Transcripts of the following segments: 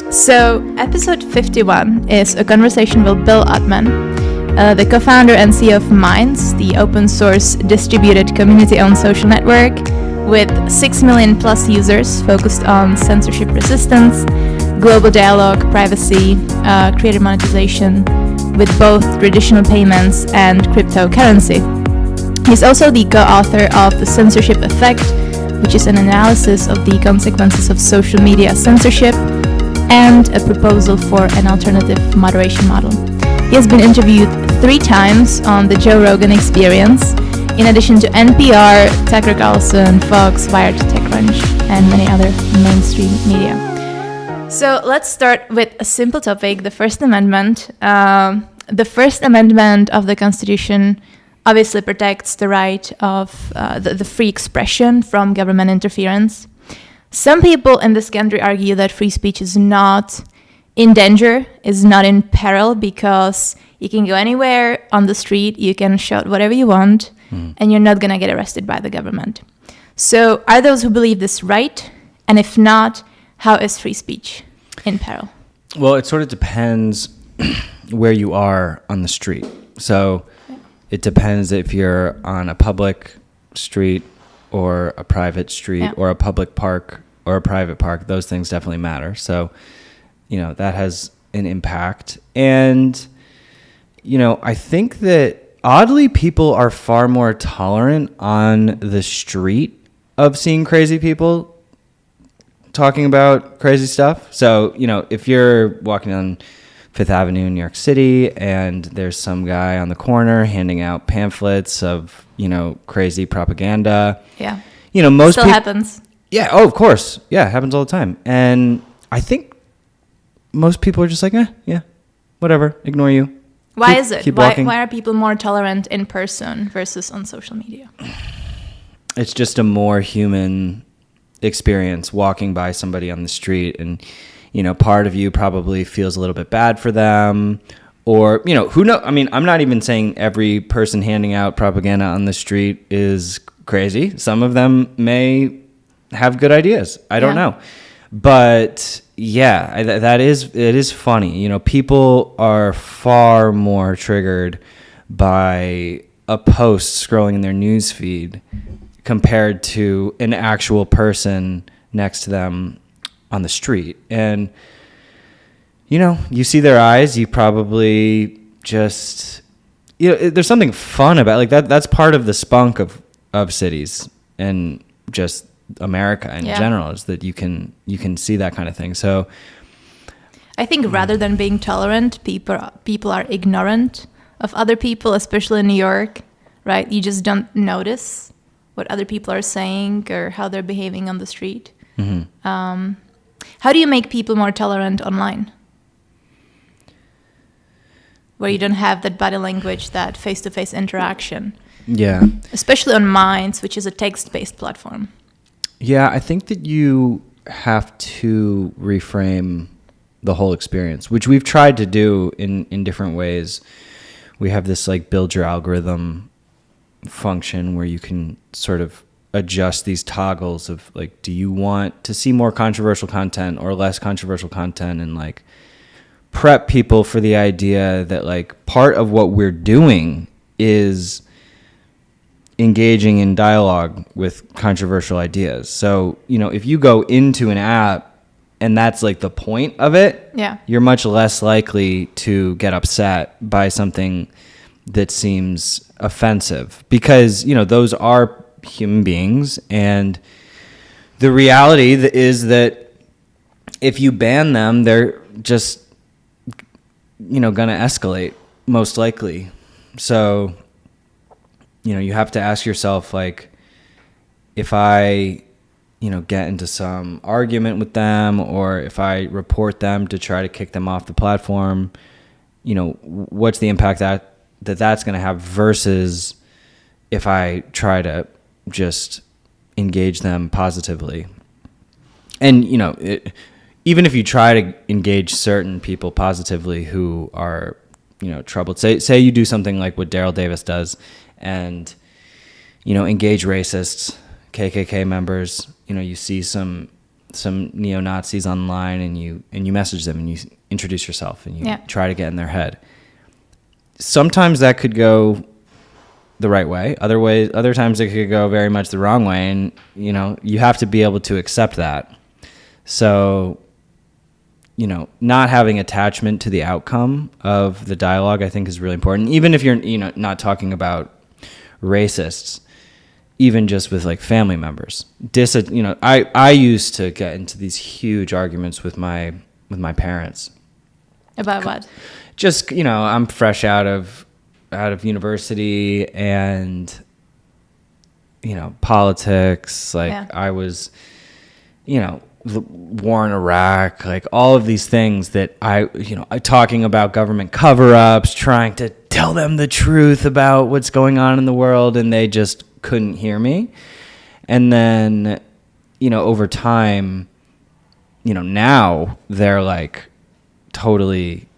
So episode 51 is a conversation with Bill Ottman, the co-founder and CEO of Minds, the open source distributed community-owned social network with 6 million plus users focused on censorship resistance, global dialogue, privacy, creator monetization with both traditional payments and cryptocurrency. He's also the co-author of The Censorship Effect, which is an analysis of the consequences of social media censorship and a proposal for an alternative moderation model. He has been interviewed 3 times on the Joe Rogan Experience, in addition to NPR, Tucker Carlson, Fox, Wired, TechCrunch, and many other mainstream media. So let's start with a simple topic, the First Amendment. The First Amendment of the Constitution obviously protects the right of the free expression from government interference. Some people in this country argue that free speech is not in danger, is not in peril, because you can go anywhere on the street, you can shout whatever you want, and you're not going to get arrested by the government. So are those who believe this right? And if not, how is free speech in peril? Well, it sort of depends where you are on the street. So it depends if you're on a public street or a private street or a public park or a private park. Those things definitely matter. So, that has an impact. And, I think that oddly people are far more tolerant on the street of seeing crazy people talking about crazy stuff. So, if you're walking on Fifth Avenue in New York City and there's some guy on the corner handing out pamphlets of, crazy propaganda. Yeah. Most still happens. Yeah. Oh, of course. Yeah. It happens all the time. And I think most people are just like, yeah, whatever. Ignore you. Why is it? Keep walking. Why are people more tolerant in person versus on social media? It's just a more human experience walking by somebody on the street, and part of you probably feels a little bit bad for them, or who knows. I mean, I'm not even saying every person handing out propaganda on the street is crazy. Some of them may have good ideas. I don't know, but yeah, it is funny. People are far more triggered by a post scrolling in their news feed compared to an actual person next to them on the street. And, you see their eyes, you probably just, there's something fun about like that. That's part of the spunk of cities and just America in general, is that you can see that kind of thing. So I think rather than being tolerant, people are ignorant of other people, especially in New York, right? You just don't notice what other people are saying or how they're behaving on the street. Mm-hmm. How do you make people more tolerant online, where you don't have that body language, that face-to-face interaction? Yeah. Especially on Minds, which is a text-based platform. Yeah, I think that you have to reframe the whole experience, which we've tried to do in different ways. We have this like build your algorithm function where you can sort of adjust these toggles of like, do you want to see more controversial content or less controversial content, and like prep people for the idea that like part of what we're doing is engaging in dialogue with controversial ideas. So, if you go into an app and that's like the point of it, you're much less likely to get upset by something that seems offensive, because, those are human beings. And the reality is that if you ban them, they're just, going to escalate most likely. So, you have to ask yourself, like, if I, get into some argument with them, or if I report them to try to kick them off the platform, what's the impact that's going to have, versus if I try to just engage them positively. And, even if you try to engage certain people positively who are, troubled, say you do something like what Daryl Davis does, and, engage racists, KKK members, you see some some neo-Nazis online and you message them and you introduce yourself and you try to get in their head. Sometimes that could go the right way. Other times it could go very much the wrong way, and you have to be able to accept that. So, not having attachment to the outcome of the dialogue, I think, is really important. Even if you're not talking about racists, even just with like family members. I used to get into these huge arguments with my parents. About what? Just, I'm fresh out of university and, politics. Like I was, the war in Iraq, like all of these things that I talking about government cover-ups, trying to tell them the truth about what's going on in the world, and they just couldn't hear me. And then, over time, now they're like totally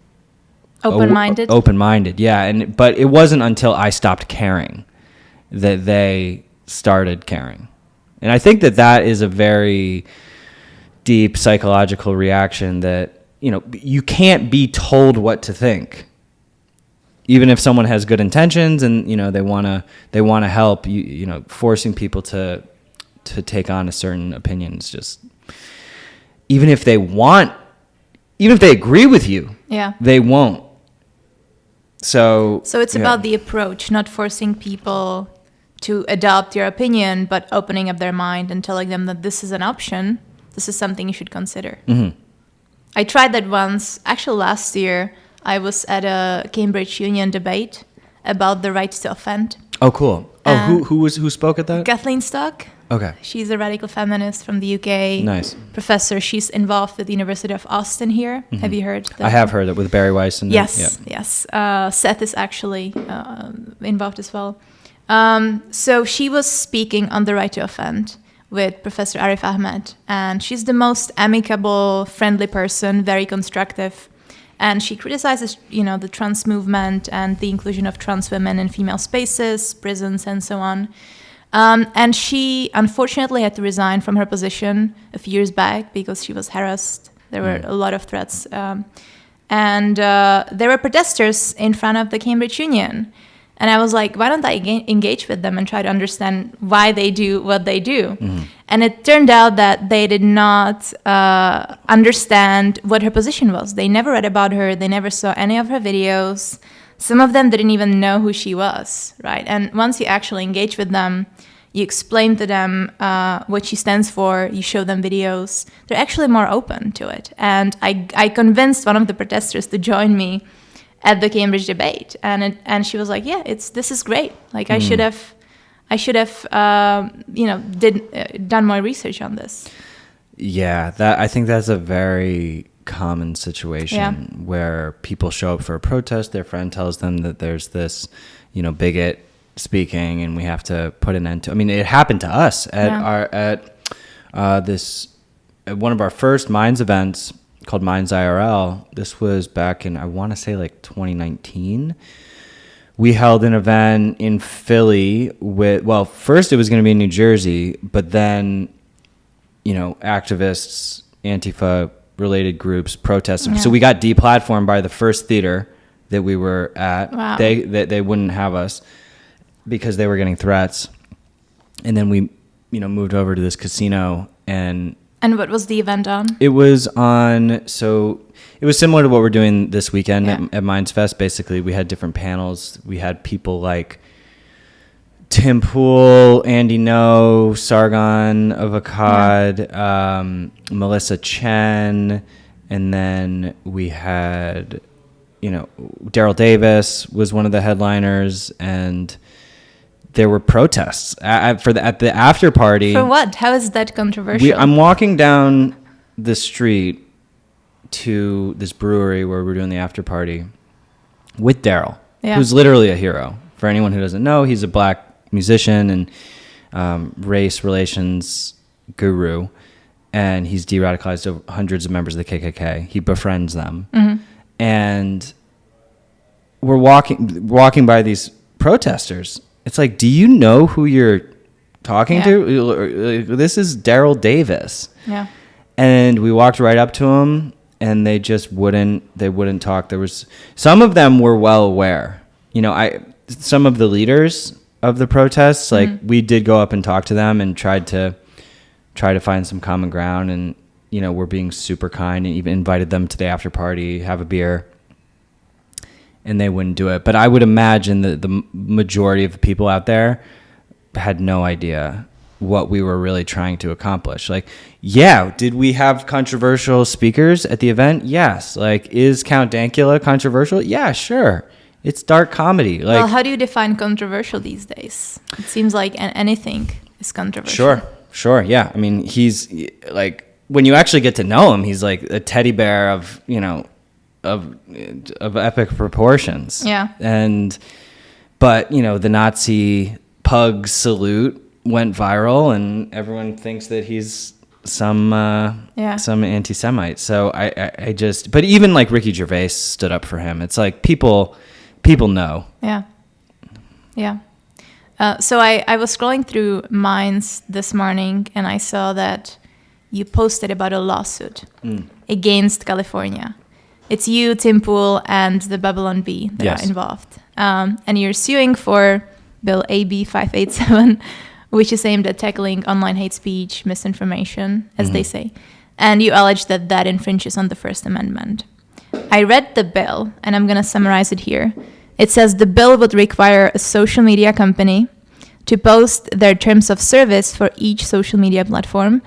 open-minded. Yeah. But it wasn't until I stopped caring that they started caring. And I think that is a very deep psychological reaction that, you can't be told what to think. Even if someone has good intentions and, they want to help, forcing people to take on a certain opinion is just, even if they agree with you, they won't. So it's about the approach, not forcing people to adopt your opinion, but opening up their mind and telling them that this is an option. This is something you should consider. Mm-hmm. I tried that once. Actually, last year, I was at a Cambridge Union debate about the right to offend. Oh, cool. Who spoke at that? Kathleen Stock. Okay. She's a radical feminist from the UK. Nice. Professor. She's involved with the University of Austin here. Mm-hmm. Have you heard that? I have heard that with Barry Weiss. And yes. Seth is actually involved as well. So she was speaking on the right to offend with Professor Arif Ahmed. And she's the most amicable, friendly person, very constructive. And she criticizes, the trans movement and the inclusion of trans women in female spaces, prisons, and so on. And she unfortunately had to resign from her position a few years back because she was harassed. There were a lot of threats. And there were protesters in front of the Cambridge Union. And I was like, why don't I engage with them and try to understand why they do what they do? Mm-hmm. And it turned out that they did not understand what her position was. They never read about her. They never saw any of her videos. Some of them didn't even know who she was, right? And once you actually engage with them, you explain to them what she stands for, you show them videos, they're actually more open to it. And I convinced one of the protesters to join me at the Cambridge debate, and she was like, "Yeah, this is great. Like I should have, done more research on this." Yeah, I think that's a very common situation where people show up for a protest. Their friend tells them that there's this, bigot speaking, and we have to put an end to. I mean, it happened to us at one of our first Minds events called Minds IRL. This was back in, I want to say, like 2019. We held an event in Philly first it was going to be in New Jersey, but then, activists, Antifa related groups protesting. Yeah. So we got deplatformed by the first theater that we were at. Wow. They wouldn't have us because they were getting threats. And then we, moved over to this casino. And what was the event on? It was similar to what we're doing this weekend at Minds Fest. Basically, we had different panels. We had people like Tim Pool, Andy No, Sargon of Akkad, Melissa Chen, and then we had, Daryl Davis was one of the headliners, and there were protests at the after party. For what? How is that controversial? I'm walking down the street to this brewery where we're doing the after party with Daryl, who's literally a hero. For anyone who doesn't know, he's a black musician and race relations guru, and he's de-radicalized hundreds of members of the KKK. He befriends them, and we're walking by these protesters. It's like, do you know who you're talking to? This is Daryl Davis. Yeah. And we walked right up to them, and they just wouldn't talk. There was some of them were well aware. Some of the leaders of the protests, like we did go up and talk to them and try to find some common ground, and we're being super kind and even invited them to the after party, have a beer, and they wouldn't do it. But I would imagine that the majority of the people out there had no idea what we were really trying to accomplish. Like, yeah, did we have controversial speakers at the event? Yes. Like, is Count Dankula controversial? Yeah, sure. It's dark comedy. Like, well, how do you define controversial these days? It seems like anything is controversial. Sure. Yeah. I mean, he's like, when you actually get to know him, he's like a teddy bear of epic proportions. Yeah. But the Nazi pug salute went viral, and everyone thinks that he's some anti-Semite. So I just, but even like Ricky Gervais stood up for him. It's like people know. Yeah. So I was scrolling through Minds this morning, and I saw that you posted about a lawsuit against California. It's you, Tim Pool, and the Babylon Bee that are involved. And you're suing for Bill AB587, which is aimed at tackling online hate speech, misinformation, as they say. And you allege that infringes on the First Amendment. I read the bill, and I'm going to summarize it here. It says the bill would require a social media company to post their terms of service for each social media platform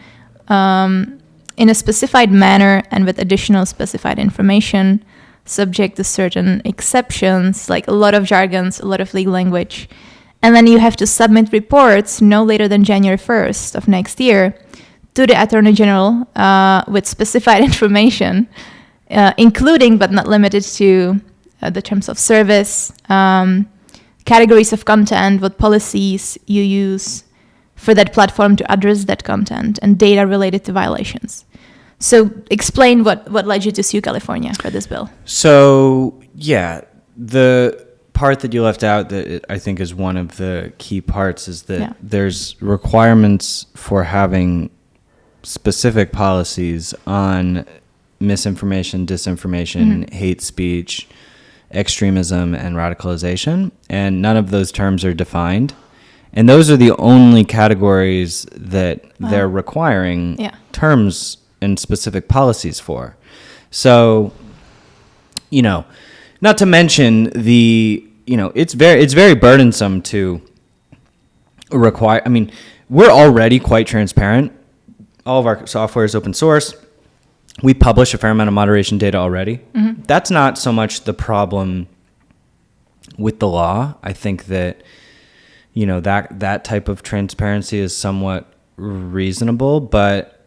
in a specified manner and with additional specified information, subject to certain exceptions, like a lot of jargons, a lot of legal language. And then you have to submit reports no later than January 1st of next year to the Attorney General with specified information, including but not limited to the terms of service, categories of content, what policies you use for that platform to address that content, and data related to violations. So explain what led you to sue California for this bill. So, yeah, the part that you left out that I think is one of the key parts is that there's requirements for having specific policies on misinformation, disinformation, hate speech, extremism, and radicalization, and none of those terms are defined. And those are the only categories that they're requiring terms and specific policies for. So, not to mention it's very burdensome to require. I mean, we're already quite transparent. All of our software is open source. We publish a fair amount of moderation data already. That's not so much the problem with the law. I think that that type of transparency is somewhat reasonable, but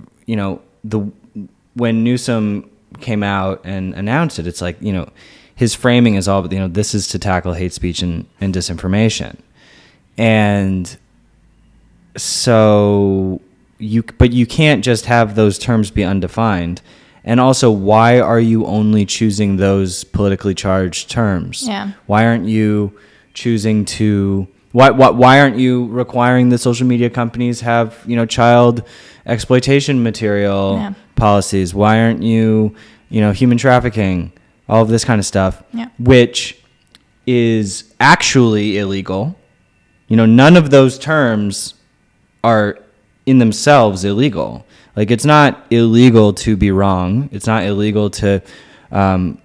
when Newsom came out and announced it, it's like, his framing is all, this is to tackle hate speech and disinformation. And so you can't just have those terms be undefined. And also, why are you only choosing those politically charged terms? Yeah. Why aren't you choosing to, why aren't you requiring the social media companies have, child exploitation material policies? Why aren't you, human trafficking, all of this kind of stuff, which is actually illegal. None of those terms are in themselves illegal. Like, it's not illegal to be wrong. It's not illegal to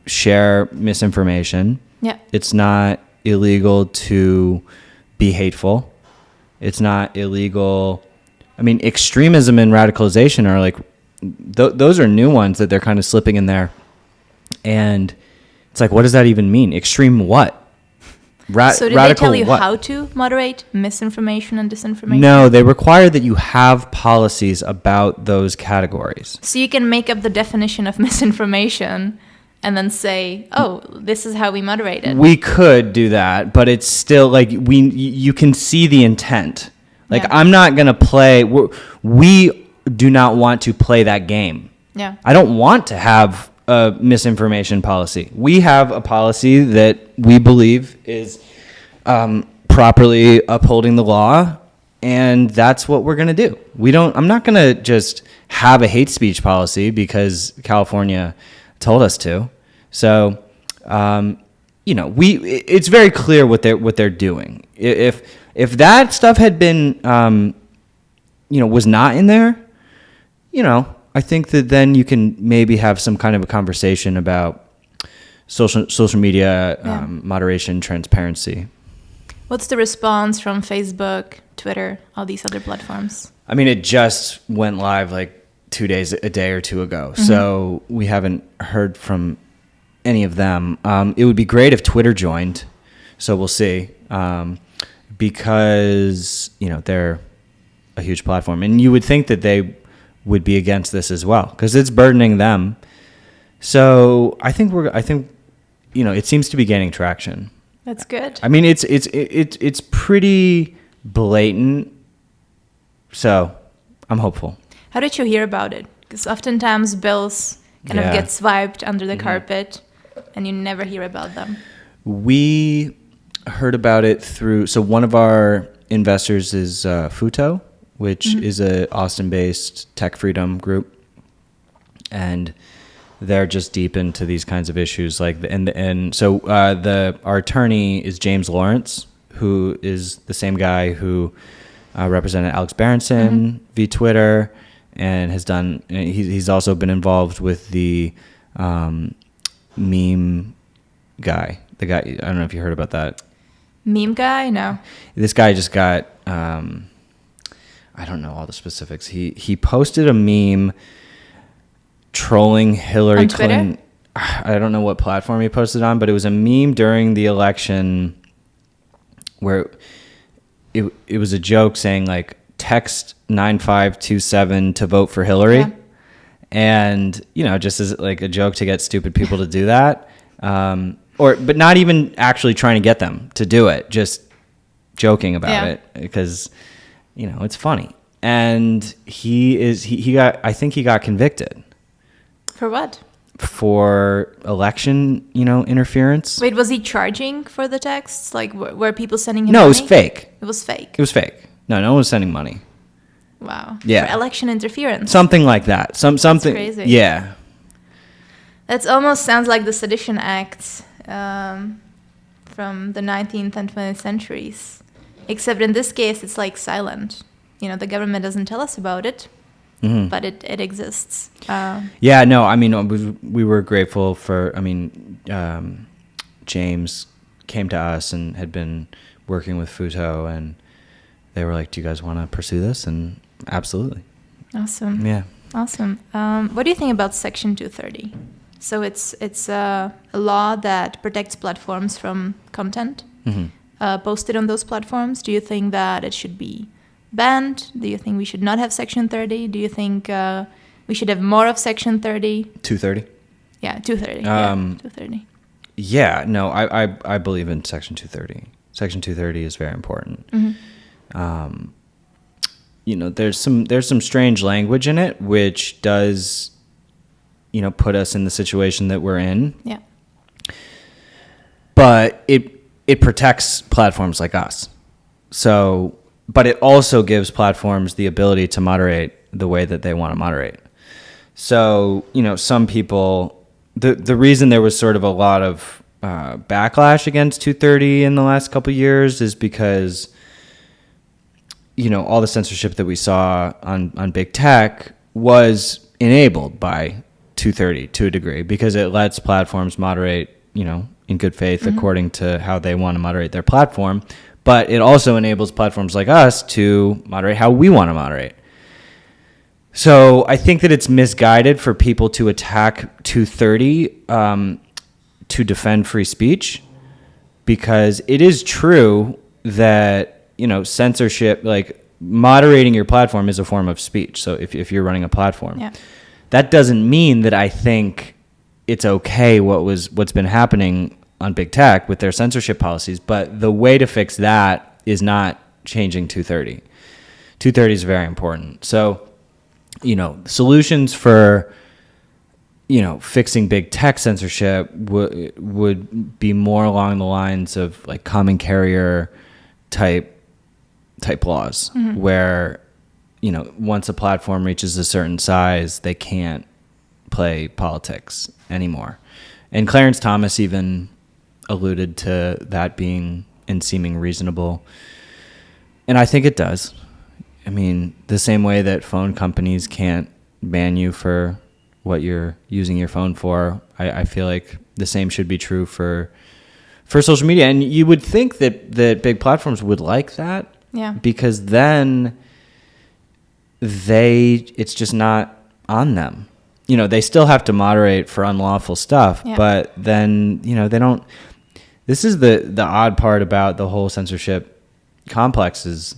share misinformation. Yeah. It's not illegal to be hateful. It's not illegal. I mean, extremism and radicalization are like, those are new ones that they're kind of slipping in there. And it's like, what does that even mean? Extreme what? So did they tell you how to moderate misinformation and disinformation? No, they require that you have policies about those categories. So you can make up the definition of misinformation and then say, oh, this is how we moderate it. We could do that, but it's still like you can see the intent. Like, I'm not going to play. We do not want to play that game. Yeah. I don't want to have a misinformation policy. We have a policy that we believe is properly upholding the law, and that's what we're going to do. I'm not going to just have a hate speech policy because California told us to. So, it's very clear what they're doing. If that stuff had been, was not in there, I think that then you can maybe have some kind of a conversation about social media, moderation, transparency. What's the response from Facebook, Twitter, all these other platforms? I mean, it just went live like a day or two ago. Mm-hmm. So we haven't heard from any of them. It would be great if Twitter joined. So we'll see. Because, they're a huge platform. And you would think that they would be against this as well, because it's burdening them. So I think it seems to be gaining traction. That's good. I mean, it's pretty blatant. So I'm hopeful. How did you hear about it? Because oftentimes bills kind of get swiped under the carpet and you never hear about them. We heard about it so one of our investors is Futo, which is a Austin-based tech freedom group. And they're just deep into these kinds of issues. So our attorney is James Lawrence, who is the same guy who represented Alex Berenson via Twitter, and he's also been involved with the meme guy. The guy, I don't know if you heard about that. Meme guy? No. This guy just got, I don't know all the specifics. He posted a meme trolling Hillary Clinton. I don't know what platform he posted on, but it was a meme during the election where it was a joke saying like, text 9527 to vote for Hillary. Yeah. And, just as like a joke to get stupid people to do that. But not even actually trying to get them to do it, just joking about it because, it's funny. And I think he got convicted. For what? For election, interference. Wait, was he charging for the texts? Like, were people sending him money? No, it was fake. It was fake? It was fake. No one was sending money. Wow. Yeah. For election interference? Something like that. Something. That's crazy. Yeah. That almost sounds like the Sedition Act from the 19th and 20th centuries. Except in this case, it's like silent. The government doesn't tell us about it. Mm-hmm. But it exists. We were grateful for, James came to us and had been working with Futo, and they were like, do you guys want to pursue this? And absolutely. Awesome. Yeah. Awesome. What do you think about Section 230? So it's a law that protects platforms from content posted on those platforms. Do you think that it should be banned? Do you think we should not have Section 30? Do you think we should have more of Section 30? 230? Yeah, 230. 230. Yeah, no, I believe in Section 230. Section 230 is very important. Mm-hmm. There's some strange language in it, which does, put us in the situation that we're in. Yeah. But it protects platforms like us. So, but it also gives platforms the ability to moderate the way that they want to moderate. So, some people, the reason there was sort of a lot of backlash against 230 in the last couple of years is because, all the censorship that we saw on big tech was enabled by 230 to a degree, because it lets platforms moderate, in good faith according to how they want to moderate their platform. But it also enables platforms like us to moderate how we want to moderate. So I think that it's misguided for people to attack 230 to defend free speech, because it is true that, censorship, like moderating your platform, is a form of speech. So if you're running a platform, that doesn't mean that I think it's okay what's been happening on big tech with their censorship policies. But the way to fix that is not changing 230. 230 is very important. So, solutions for, fixing big tech censorship would be more along the lines of like common carrier type laws, where, once a platform reaches a certain size, they can't play politics anymore. And Clarence Thomas even alluded to that being and seeming reasonable. And I think it does. I mean, the same way that phone companies can't ban you for what you're using your phone for, I feel like the same should be true for social media. And you would think that big platforms would like that. Yeah. Because then it's just not on them. They still have to moderate for unlawful stuff, but then, they don't. This is the odd part about the whole censorship complex is,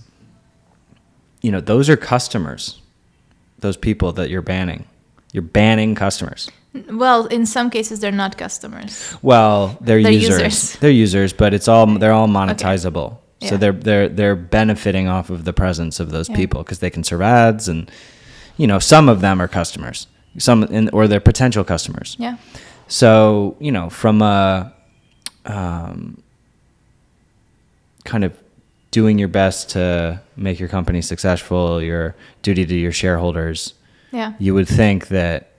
those are customers, those people that you're banning. You're banning customers. Well, in some cases, they're not customers. Well, they're users. They're users, but they're all monetizable. Okay. Yeah. So they're benefiting off of the presence of those people because they can serve ads, and some of them are customers, or they're potential customers. Yeah. So from a kind of doing your best to make your company successful, your duty to your shareholders. Yeah. You would think that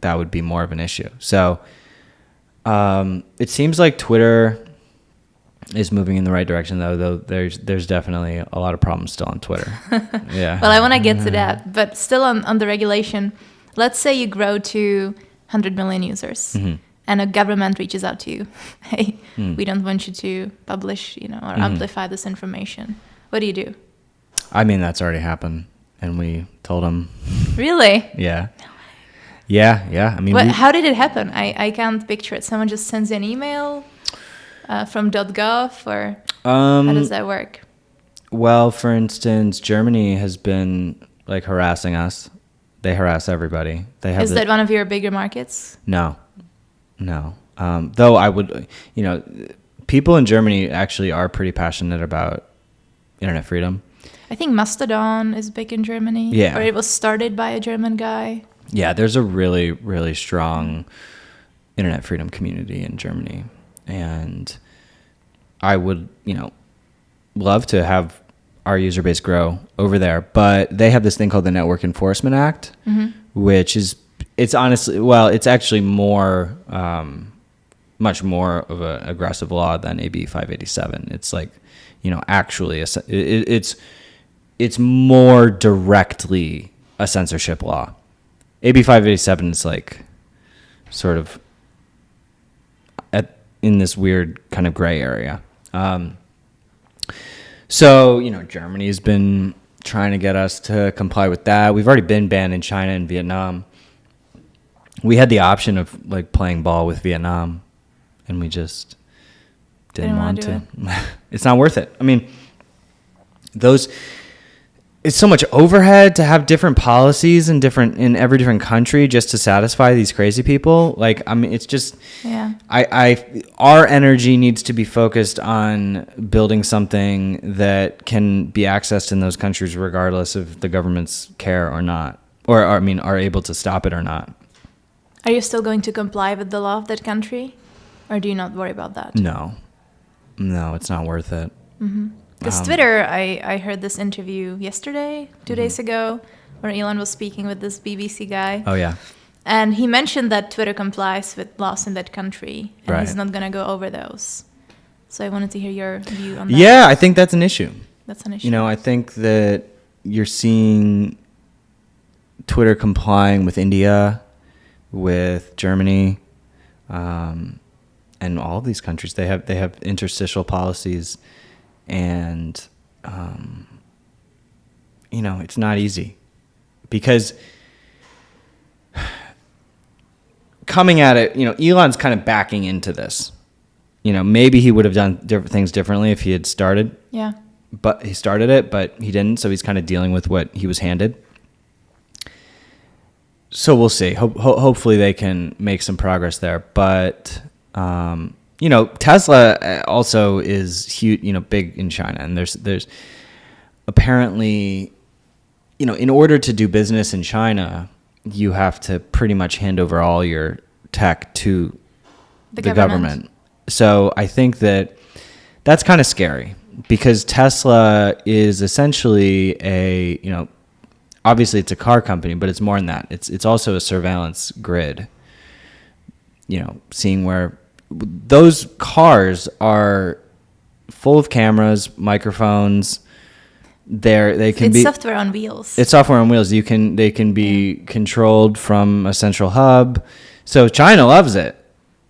that would be more of an issue. So it seems like Twitter is moving in the right direction, though there's definitely a lot of problems still on Twitter. Yeah. Well, I want to get to that, but still on the regulation. Let's say you grow to 100 million users, mm-hmm. and a government reaches out to you. Hey, we don't want you to publish, or mm-hmm. amplify this information. What do you do? I mean, that's already happened, and we told them. Really? Yeah. Yeah. I mean, how did it happen? I can't picture it. Someone just sends you an email from .gov, or how does that work? Well, for instance, Germany has been harassing us. They harass everybody. Is that one of your bigger markets? No. Though I would, people in Germany actually are pretty passionate about internet freedom. I think Mastodon is big in Germany. Yeah. Or it was started by a German guy. Yeah, there's a really, really strong internet freedom community in Germany. And I would, love to have our user base grow over there. But they have this thing called the Network Enforcement Act, mm-hmm. which is, it's actually more, much more of an aggressive law than AB 587. It's actually, it's more directly a censorship law. AB 587 is sort of in this weird kind of gray area. So, Germany's been trying to get us to comply with that. We've already been banned in China and Vietnam. We had the option of playing ball with Vietnam, and we just didn't want to. It's not worth it. I mean, it's so much overhead to have different policies in every different country just to satisfy these crazy people. It's just, our energy needs to be focused on building something that can be accessed in those countries regardless of the governments care or not, are able to stop it or not. Are you still going to comply with the law of that country, or do you not worry about that? No, it's not worth it. Mm-hmm. Because Twitter, I heard this interview yesterday, 2 days ago, where Elon was speaking with this BBC guy. Oh, yeah. And he mentioned that Twitter complies with laws in that country, and right. he's not going to go over those. So I wanted to hear your view on that. Yeah, I think that's an issue. That's an issue. I think that you're seeing Twitter complying with India, with Germany, and all of these countries. They have interstitial policies. And, it's not easy because coming at it, Elon's kind of backing into this. Maybe he would have done different things differently if he had started. Yeah. But he started it, but he didn't. So he's kind of dealing with what he was handed. So we'll see. Hopefully they can make some progress there. But, Tesla also is huge, big in China, and there's apparently, in order to do business in China, you have to pretty much hand over all your tech to the government. So I think that's kind of scary. because Tesla is essentially a, obviously it's a car company, but it's more than that. It's also a surveillance grid, seeing where those cars are full of cameras, microphones. It's software on wheels. It's software on wheels. They can be controlled from a central hub. So China loves it.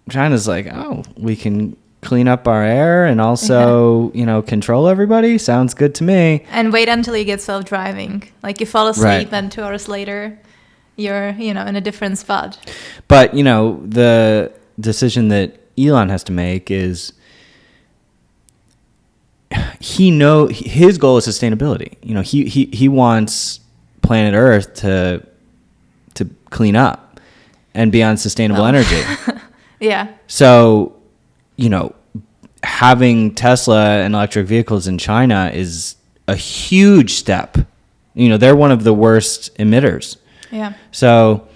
China's like, oh, we can clean up our air and also, control everybody. Sounds good to me. And wait until you get self-driving. Like you fall asleep and 2 hours later, you're, in a different spot. But, the decision that Elon has to make is his goal is sustainability. He wants planet Earth to clean up and be on sustainable energy. Yeah. So, having Tesla and electric vehicles in China is a huge step. They're one of the worst emitters. Yeah. So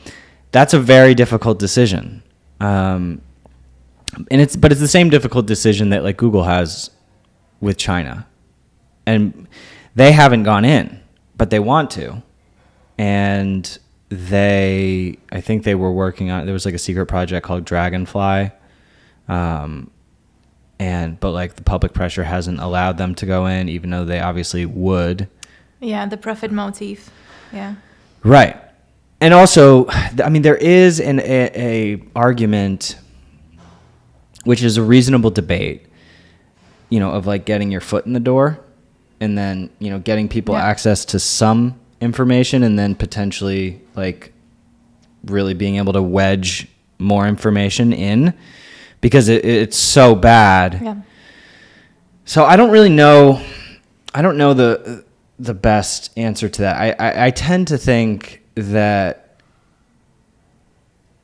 that's a very difficult decision. But it's the same difficult decision that like Google has with China, and they haven't gone in, but they want to. And I think they were working on, there was like a secret project called Dragonfly. But like the public pressure hasn't allowed them to go in, even though they obviously would. Yeah. The profit motive. Yeah. Right. And also, there is a argument, which is a reasonable debate, of like getting your foot in the door and then, getting people access to some information and then potentially like really being able to wedge more information in because it's so bad. Yeah. So I don't really know. I don't know the best answer to that. I tend to think that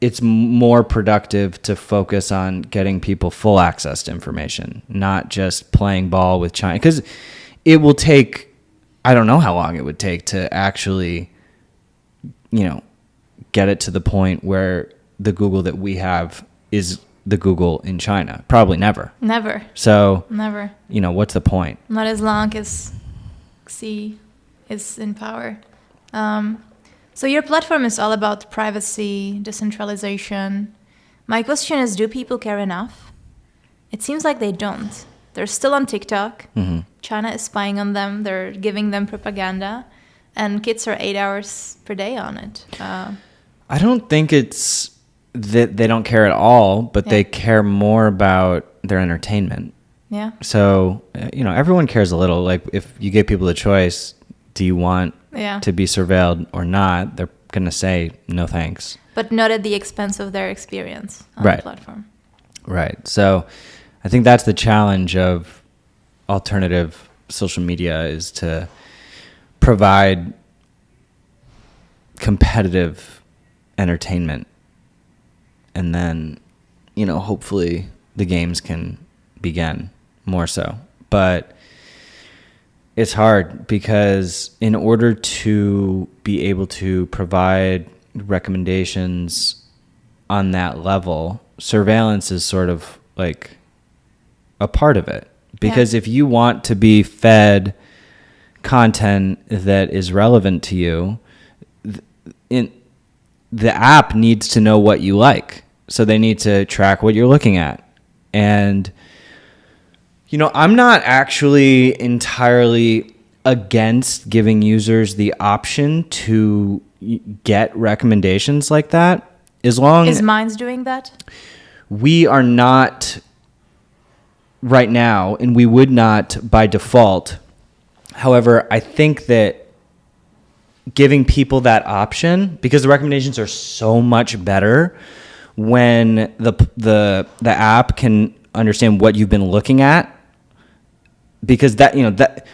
it's more productive to focus on getting people full access to information, not just playing ball with China. Because it will take, I don't know how long it would take to actually, get it to the point where the Google that we have is the Google in China. Probably never. Never. So, never. What's the point? Not as long as Xi is in power. So your platform is all about privacy, decentralization. My question is, do people care enough? It seems like they don't. They're still on TikTok. Mm-hmm. China is spying on them. They're giving them propaganda. And kids are 8 hours per day on it. I don't think it's that they don't care at all, but they care more about their entertainment. Yeah. So, everyone cares a little. Like if you give people the choice, do you want to be surveilled or not, they're going to say no thanks. But not at the expense of their experience on the platform. Right. So I think that's the challenge of alternative social media, is to provide competitive entertainment. And then, hopefully the games can begin more so. But it's hard because in order to be able to provide recommendations on that level, surveillance is sort of like a part of it. Because if you want to be fed content that is relevant to you, the app needs to know what you like. So they need to track what you're looking at. And I'm not actually entirely against giving users the option to get recommendations like that. As long as... Is Minds doing that? We are not right now, and we would not by default. However, I think that giving people that option, because the recommendations are so much better when the app can understand what you've been looking at, because that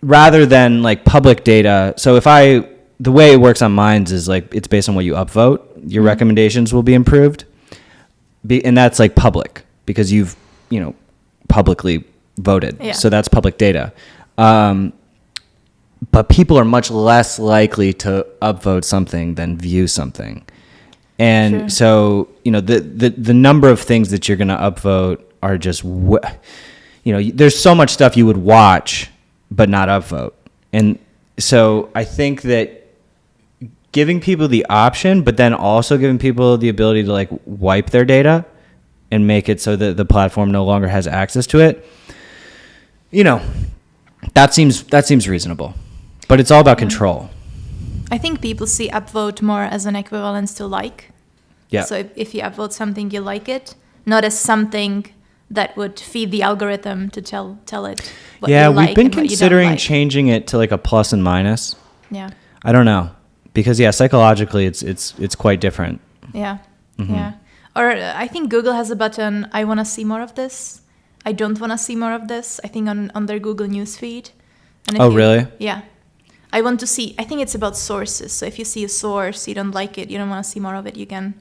rather than like public data. So the way it works on Minds is like it's based on what you upvote, your recommendations will be improved, and that's like public because you've publicly voted. So that's public data. But people are much less likely to upvote something than view something. And so, the number of things that you're going to upvote are just, there's so much stuff you would watch but not upvote. And so I think that giving people the option, but then also giving people the ability to like wipe their data and make it so that the platform no longer has access to it, that seems reasonable. But it's all about control. I think people see upvote more as an equivalence to like. Yeah. So if you upvote something, you like it, not as something that would feed the algorithm to tell it what you like. We've been and what you don't considering like. changing it to like a plus and minus. Yeah. I don't know, because psychologically it's quite different. Yeah. Yeah. Or I think Google has a button, I want to see more of this. I don't want to see more of this. I think on their Google News feed. And if Really? Yeah. I want to see, I think it's about sources. So if you see a source, you don't like it, you don't want to see more of it, you can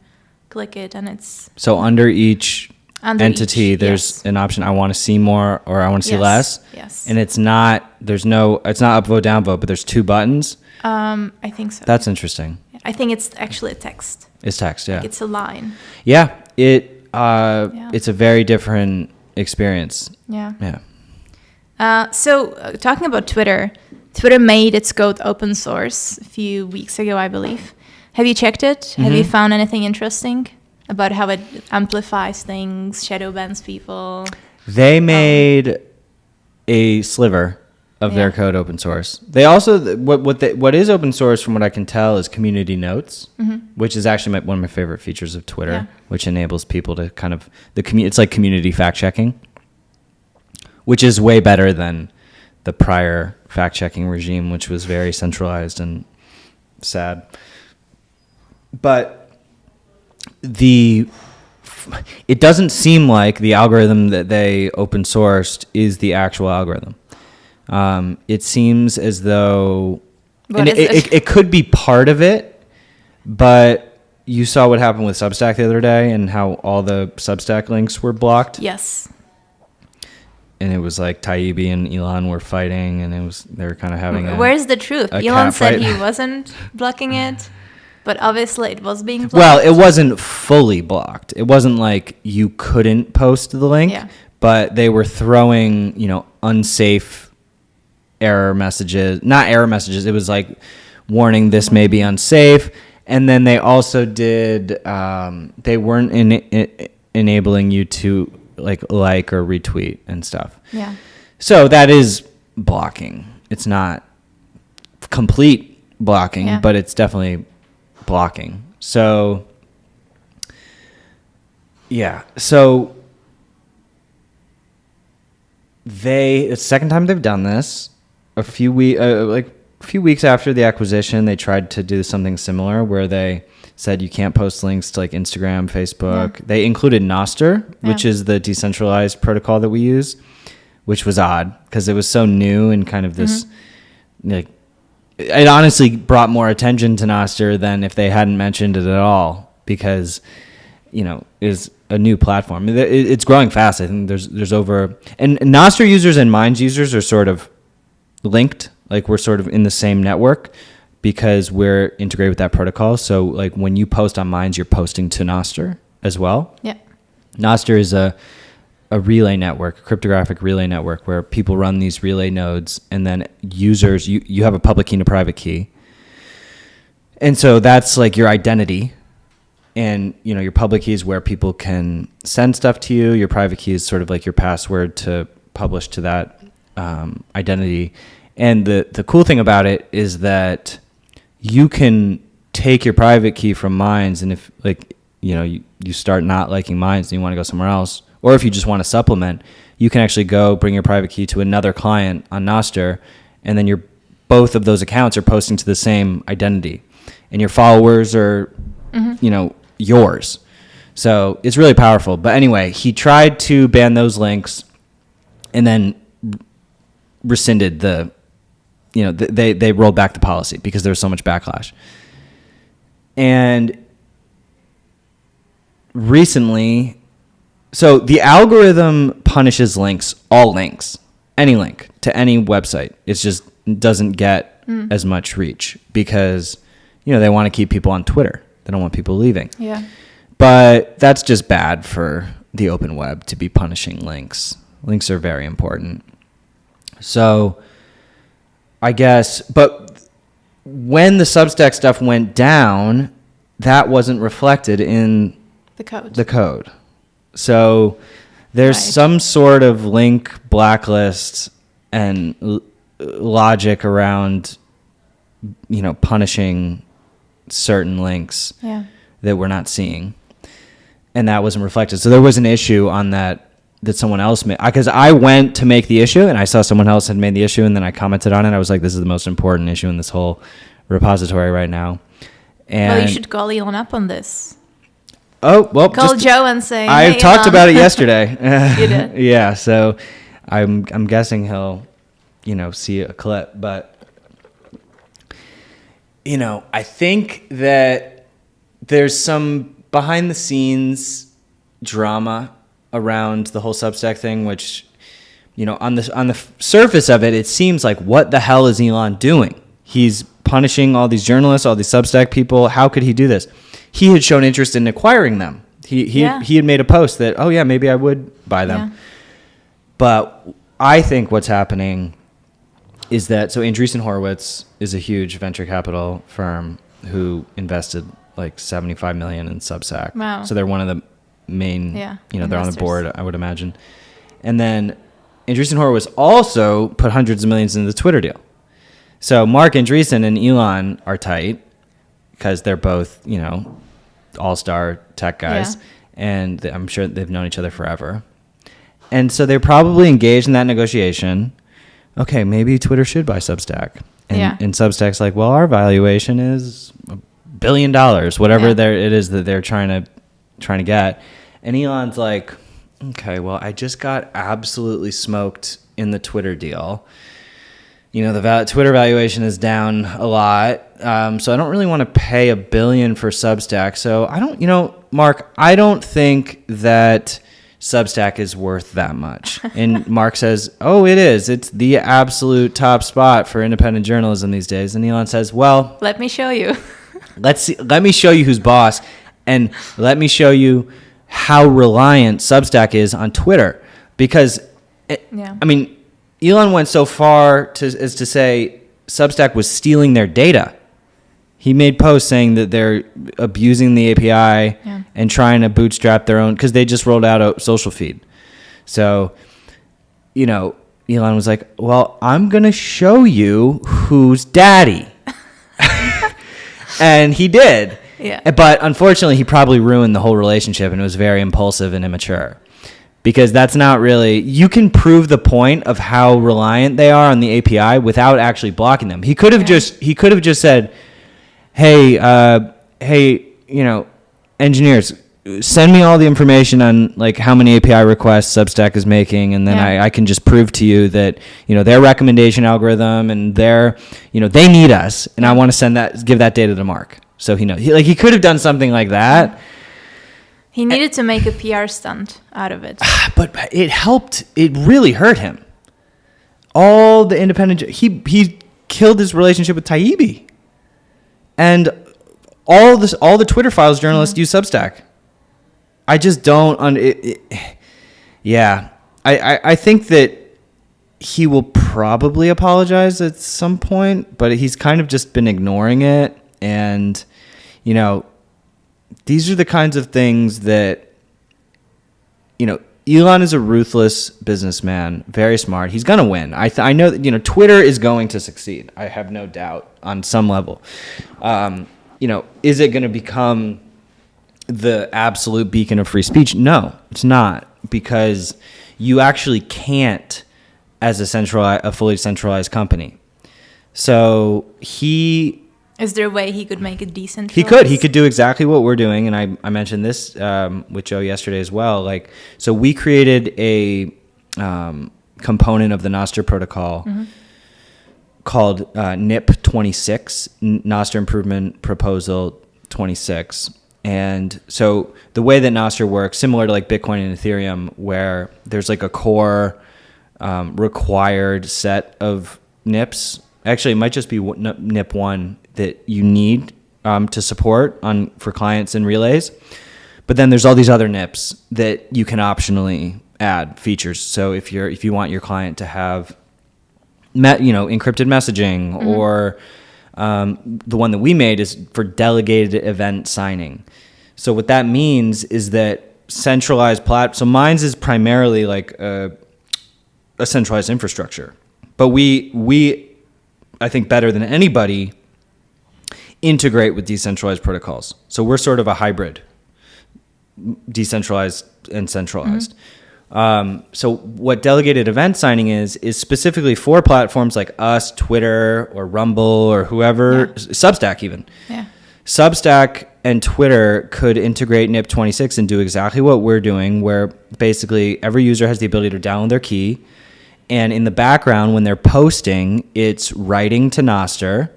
click it and it's... So under each entity, there's an option, I want to see more or I want to see less. Yes. And it's not upvote, downvote, but there's two buttons. I think so. That's interesting. I think it's actually a text. It's text, yeah. Like it's a line. Yeah, it's a very different experience. Yeah. Yeah. So talking about Twitter made its code open source a few weeks ago, I believe. Have you checked it? Mm-hmm. Have you found anything interesting about how it amplifies things, shadow bans people? They made a sliver of their code open source. They also what is open source, from what I can tell, is community notes, which is actually one of my favorite features of Twitter, which enables people to kind of it's like community fact checking, which is way better than the prior fact checking regime, which was very centralized and sad. But it doesn't seem like the algorithm that they open sourced is the actual algorithm. It seems as though it could be part of it, but you saw what happened with Substack the other day and how all the Substack links were blocked. Yes. And it was like Taibbi and Elon were fighting, and they were kind of having Where's the truth? Elon said he wasn't blocking it, but obviously it was being blocked. Well, it wasn't fully blocked. It wasn't like you couldn't post the link, but they were throwing, unsafe error messages. Not error messages. It was like warning this may be unsafe. And then they also did, they weren't enabling you to like or retweet and stuff. Yeah. So that is blocking. It's not complete blocking, but it's definitely blocking. So yeah. So it's the second time they've done this. A few weeks after the acquisition, they tried to do something similar where they said you can't post links to like Instagram, Facebook. Yeah. They included Nostr, which is the decentralized protocol that we use, which was odd because it was so new and kind of this like it honestly brought more attention to Nostr than if they hadn't mentioned it at all, because is a new platform. It's growing fast. I think there's over, and Nostr users and Minds users are sort of linked, like we're sort of in the same network because we're integrated with that protocol. So like when you post on Minds, you're posting to Nostr as well. Yeah. Nostr is a relay network, a cryptographic relay network where people run these relay nodes, and then users, you have a public key and a private key. And so that's like your identity. And, your public key is where people can send stuff to you. Your private key is sort of like your password to publish to that identity. And the cool thing about it is that you can take your private key from Minds, and if you start not liking Minds and you want to go somewhere else, or if you just want to supplement, you can actually go bring your private key to another client on Nostr, and then both of those accounts are posting to the same identity, and your followers are yours. So it's really powerful. But anyway, he tried to ban those links and then rescinded they rolled back the policy because there was so much backlash. And recently, so the algorithm punishes links, all links, any link to any website. It just doesn't get as much reach because, they want to keep people on Twitter. They don't want people leaving. Yeah. But that's just bad for the open web to be punishing links. Links are very important. So I guess, but when the Substack stuff went down, that wasn't reflected in the code. So there's some sort of link blacklist and logic around, punishing certain links that we're not seeing. And that wasn't reflected. So there was an issue on that someone else made. Because I went to make the issue, and I saw someone else had made the issue, and then I commented on it. I was like, this is the most important issue in this whole repository right now. And well, you should call Elon up on this. Oh, well. Call Joe and say, I talked about it yesterday. You did? Yeah, so I'm guessing he'll, see a clip. But, I think that there's some behind the scenes drama around the whole Substack thing, which, on the surface of it, it seems like, what the hell is Elon doing? He's punishing all these journalists, all these Substack people. How could he do this? He had shown interest in acquiring them. He had made a post that, oh yeah, maybe I would buy them. Yeah. But I think what's happening is that, so Andreessen Horowitz is a huge venture capital firm who invested like $75 million in Substack. Wow. So they're one of the main, they're on the board, I would imagine. And then Andreessen Horowitz also put hundreds of millions into the Twitter deal. So Mark Andreessen and Elon are tight because they're both, all-star tech guys. Yeah. And I'm sure they've known each other forever. And so they're probably engaged in that negotiation. Okay, maybe Twitter should buy Substack. And Substack's like, well, our valuation is $1 billion, whatever it is that they're trying to get. And Elon's like, okay, well, I just got absolutely smoked in the Twitter deal. The Twitter valuation is down a lot. So I don't really want to pay $1 billion for Substack. So I don't, Mark, I don't think that Substack is worth that much. And Mark says, oh, it is. It's the absolute top spot for independent journalism these days. And Elon says, well, let me show you. Let me show you who's boss, and let me show you how reliant Substack is on Twitter. Because, Elon went so far as to say Substack was stealing their data. He made posts saying that they're abusing the API and trying to bootstrap their own, because they just rolled out a social feed. So, Elon was like, well, I'm going to show you who's daddy. And he did. Yeah. But unfortunately, he probably ruined the whole relationship, and it was very impulsive and immature. Because that's not really, you can prove the point of how reliant they are on the API without actually blocking them. He could have just said, hey, engineers, send me all the information on like how many API requests Substack is making, and then I can just prove to you that, their recommendation algorithm and their, they need us, and I want to give that data to Mark. So he knows. He could have done something like that. He needed to make a PR stunt out of it. But it helped. It really hurt him. All the independent... He killed his relationship with Taibbi. And all the Twitter files journalists use Substack. I just don't... I think that he will probably apologize at some point, but he's kind of just been ignoring it. And, these are the kinds of things that, Elon is a ruthless businessman, very smart. He's going to win. I know that, Twitter is going to succeed. I have no doubt on some level. Is it going to become the absolute beacon of free speech? No, it's not, because you actually can't as a fully centralized company. So Is there a way he could make it decentralized? He could do exactly what we're doing, and I mentioned this with Joe yesterday as well. So we created a component of the Nostr protocol called NIP26, Nostr Improvement Proposal 26. And so the way that Nostr works, similar to like Bitcoin and Ethereum, where there's like a core required set of NIPs. Actually, it might just be NIP 1 that you need to support for clients and relays. But then there's all these other NIPs that you can optionally ad features. So if you want your client to have encrypted messaging, mm-hmm. or the one that we made is for delegated event signing. So what that means is that centralized so Minds is primarily like a centralized infrastructure, but we I think better than anybody integrate with decentralized protocols. So we're sort of a hybrid, decentralized and centralized. Mm-hmm. So what delegated event signing is specifically for platforms like us, Twitter, or Rumble, or whoever, Substack even. Yeah. Substack and Twitter could integrate Nip26 and do exactly what we're doing, where basically every user has the ability to download their key, and in the background when they're posting, it's writing to Nostr,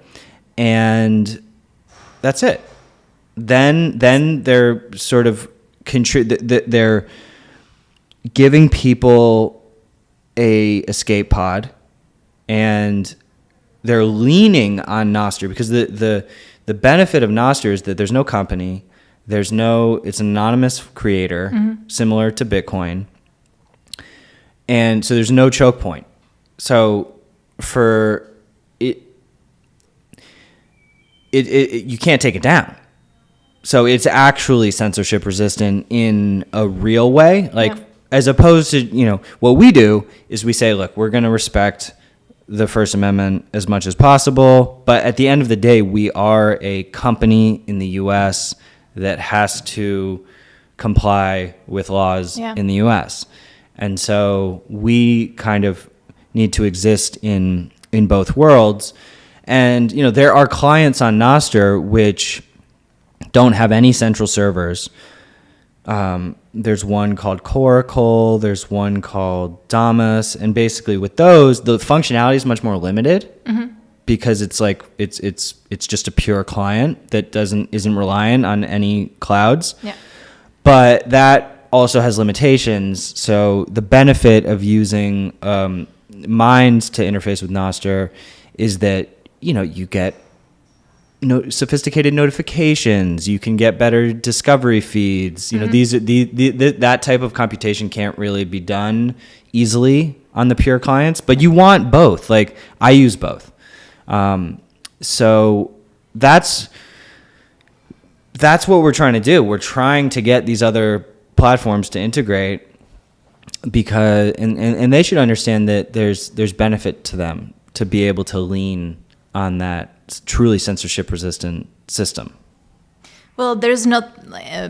and that's it. Then they're sort of they're giving people a escape pod, and they're leaning on Nostr because the benefit of Nostr is that there's no company, it's an anonymous creator, mm-hmm. similar to Bitcoin, and so there's no choke point. So for it you can't take it down. So it's actually censorship resistant in a real way, as opposed to, what we do is we say, look, we're going to respect the First Amendment as much as possible, but at the end of the day, we are a company in the U.S. that has to comply with laws in the U.S. And so we kind of need to exist in both worlds. And, there are clients on Nostr which don't have any central servers. There's one called Coracle, there's one called Damus, and basically with those, the functionality is much more limited, mm-hmm. because it's like it's just a pure client that isn't reliant on any clouds. Yeah. But that also has limitations. So the benefit of using Minds to interface with Nostr is that you get sophisticated notifications. You can get better discovery feeds. Mm-hmm. That type of computation can't really be done easily on the pure clients, but you want both. Like I use both. So that's what we're trying to do. We're trying to get these other platforms to integrate because, and they should understand that there's benefit to them to be able to lean on that truly censorship-resistant system. Well, there's not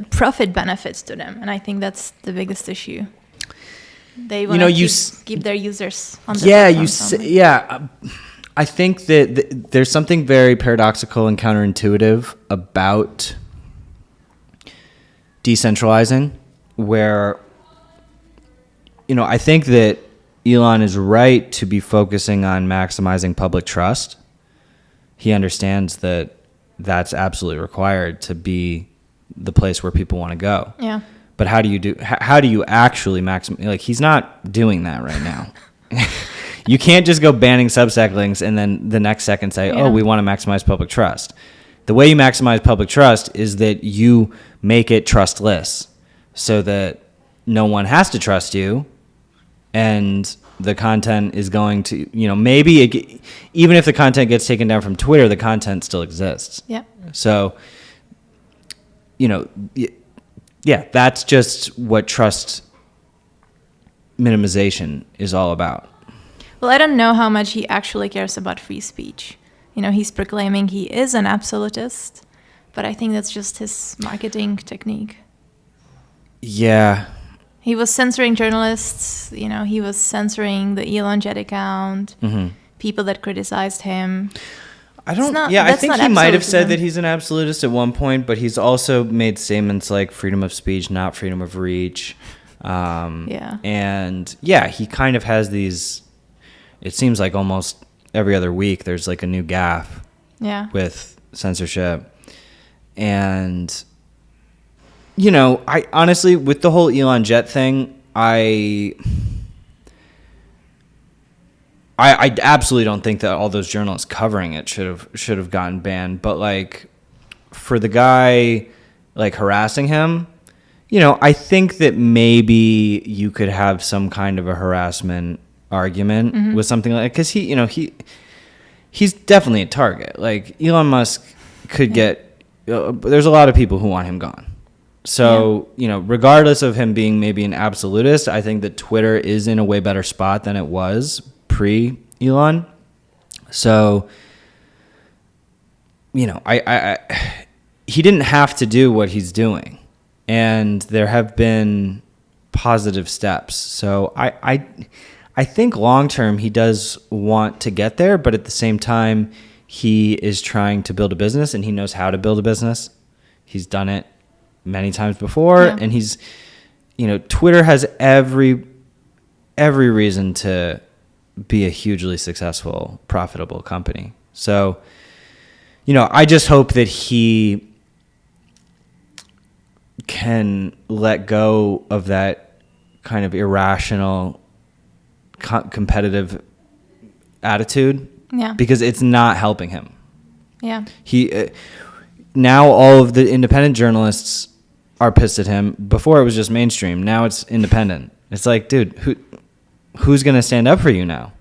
profit benefits to them, and I think that's the biggest issue. They want to keep their users on the I think that there's something very paradoxical and counterintuitive about decentralizing, where I think that Elon is right to be focusing on maximizing public trust. He understands that that's absolutely required to be the place where people want to go. Yeah. But how do you actually maximize? Like, he's not doing that right now. You can't just go banning Substack links and then the next second say, oh, we want to maximize public trust. The way you maximize public trust is that you make it trustless so that no one has to trust you, and the content is going to, even if the content gets taken down from Twitter, the content still exists. Yeah. So, that's just what trust minimization is all about. Well, I don't know how much he actually cares about free speech. He's proclaiming he is an absolutist, but I think that's just his marketing technique. Yeah. He was censoring journalists, he was censoring the Elon Jet account, mm-hmm. people that criticized him. I think he might have said that he's an absolutist at one point, but he's also made statements like freedom of speech, not freedom of reach. And he kind of has these, it seems like almost every other week there's like a new gaffe with censorship. And I honestly, with the whole Elon Jet thing, I absolutely don't think that all those journalists covering it should have gotten banned. But like, for the guy like harassing him, I think that maybe you could have some kind of a harassment argument with something like, because he's definitely a target. Like Elon Musk could get, there's a lot of people who want him gone. So, regardless of him being maybe an absolutist, I think that Twitter is in a way better spot than it was pre-Elon. So, he didn't have to do what he's doing. And there have been positive steps. So I think long-term he does want to get there, but at the same time, he is trying to build a business and he knows how to build a business. He's done it many times before, and he's, Twitter has every reason to be a hugely successful, profitable company. So, I just hope that he can let go of that kind of irrational, competitive attitude, because it's not helping him. Yeah. Now all of the independent journalists are pissed at him. Before it was just mainstream. Now it's independent. It's like, dude, who's going to stand up for you now?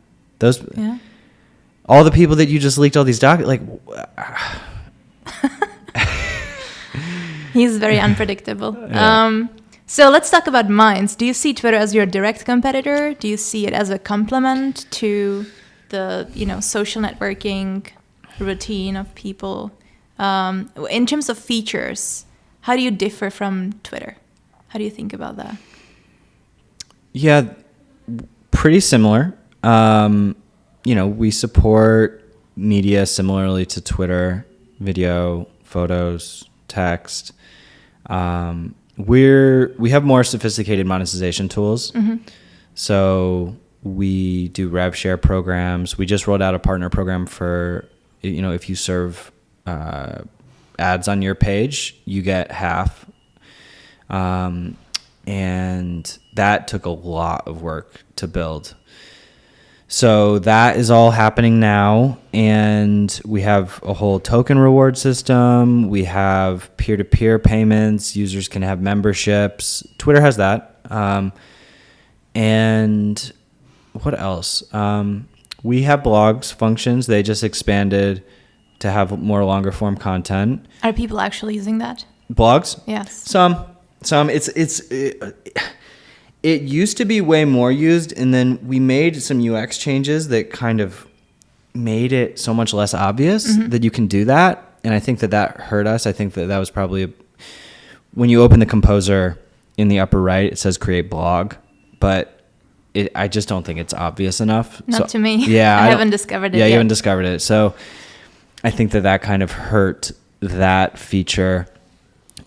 All the people that you just leaked all these documents, He's very unpredictable. Yeah. So let's talk about Minds. Do you see Twitter as your direct competitor? Do you see it as a complement to the, social networking routine of people? In terms of features, how do you differ from Twitter? How do you think about that? Yeah, pretty similar. We support media similarly to Twitter, video, photos, text. We have more sophisticated monetization tools. So we do rev share programs. We just rolled out a partner program for, if you serve ads on your page, you get half. And that took a lot of work to build. So that is all happening now, and we have a whole token reward system. We have peer-to-peer payments. Users can have memberships. Twitter has that. And what else? We have blogs functions. They just expanded to have more longer form content. Are people actually using that? Blogs? Yes. Some. It used to be way more used, and then we made some UX changes that kind of made it so much less obvious that you can do that. And I think that hurt us. I think that was probably when you open the Composer in the upper right, it says create blog, but I just don't think it's obvious enough. Not to me. Yeah, I haven't discovered it yet. Yeah, you haven't discovered it. So I think that kind of hurt that feature.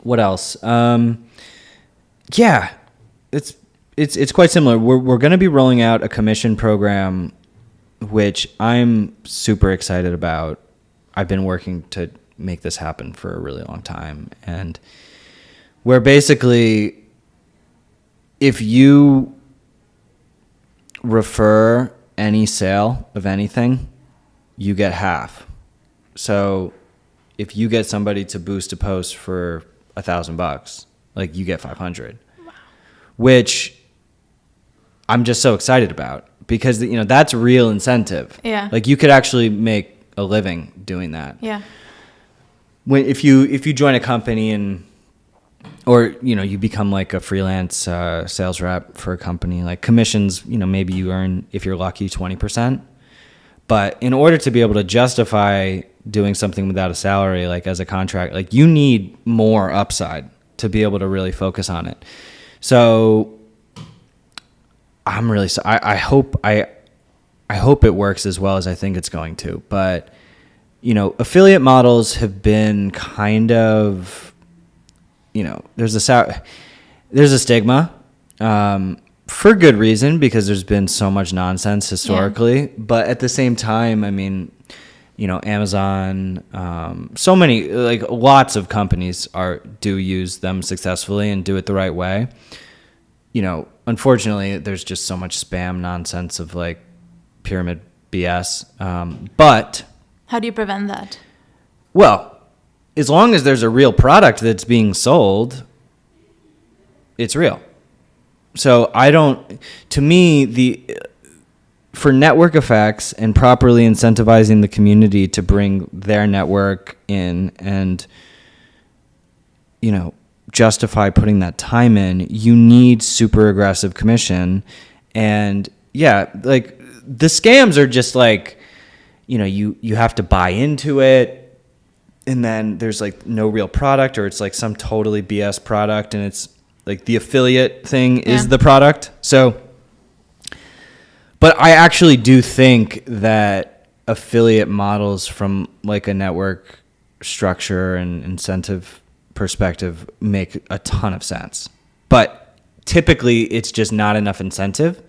What else? Yeah, it's quite similar. We're going to be rolling out a commission program, which I'm super excited about. I've been working to make this happen for a really long time, and where basically, if you refer any sale of anything, you get half. So if you get somebody to boost a post for $1,000, like you get 500, which I'm just so excited about because that's real incentive. Yeah. Like you could actually make a living doing that. Yeah. If you join a company or you become like a freelance sales rep for a company, like commissions, maybe you earn, if you're lucky, 20%. But in order to be able to justify doing something without a salary, like as a contract, like you need more upside to be able to really focus on it. So I'm really, I hope it works as well as I think it's going to, but affiliate models have been kind of, there's a stigma, for good reason, because there's been so much nonsense historically, but at the same time, I mean, Amazon, so many, like lots of companies do use them successfully and do it the right way. Unfortunately, there's just so much spam nonsense of like pyramid BS. But how do you prevent that? Well, as long as there's a real product that's being sold, it's real. So to me, for network effects and properly incentivizing the community to bring their network in and, justify putting that time in, you need super aggressive commission. And yeah, like the scams are just like, you have to buy into it, and then there's like no real product, or it's like some totally BS product, and it's like the affiliate thing is the product. So, but I actually do think that affiliate models from like a network structure and incentive perspective make a ton of sense. But typically it's just not enough incentive.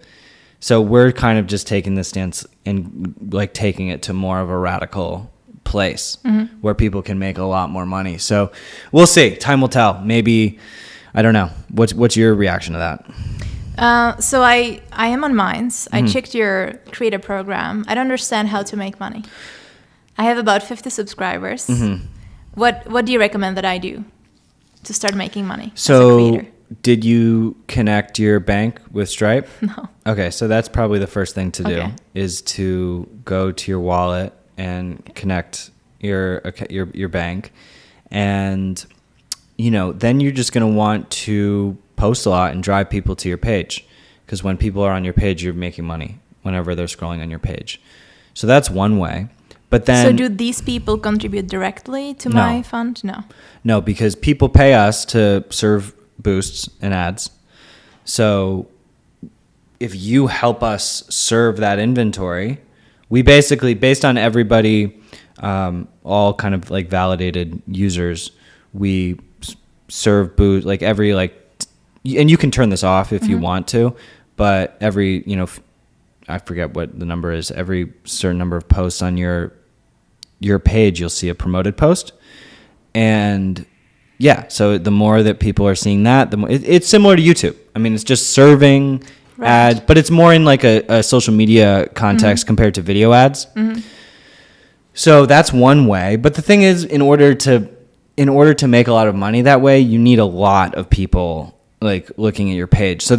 So we're kind of just taking this stance and like taking it to more of a radical place where people can make a lot more money. So we'll see. Time will tell. Maybe, I don't know. What's your reaction to that? So I am on Minds. I checked your creator program. I don't understand how to make money. I have about 50 subscribers. What do you recommend that I do to start making money as a creator? Did you connect your bank with Stripe? No. Okay, so that's probably the first thing to do is to go to your wallet and connect your bank, and then you're just going to want to post a lot and drive people to your page, because when people are on your page, you're making money whenever they're scrolling on your page. So that's one way. But then, so do these people contribute directly to my fund? No, because people pay us to serve boosts and ads. So if you help us serve that inventory, we basically, based on everybody, all kind of like validated users, we serve boost like every and you can turn this off if you want to, but every, I forget what the number is, every certain number of posts on your page, you'll see a promoted post. And yeah, so the more that people are seeing that, the more it's similar to YouTube. I mean, it's just serving ads, but it's more in like a social media context compared to video ads. So that's one way. But the thing is, in order to make a lot of money that way, you need a lot of people like looking at your page. So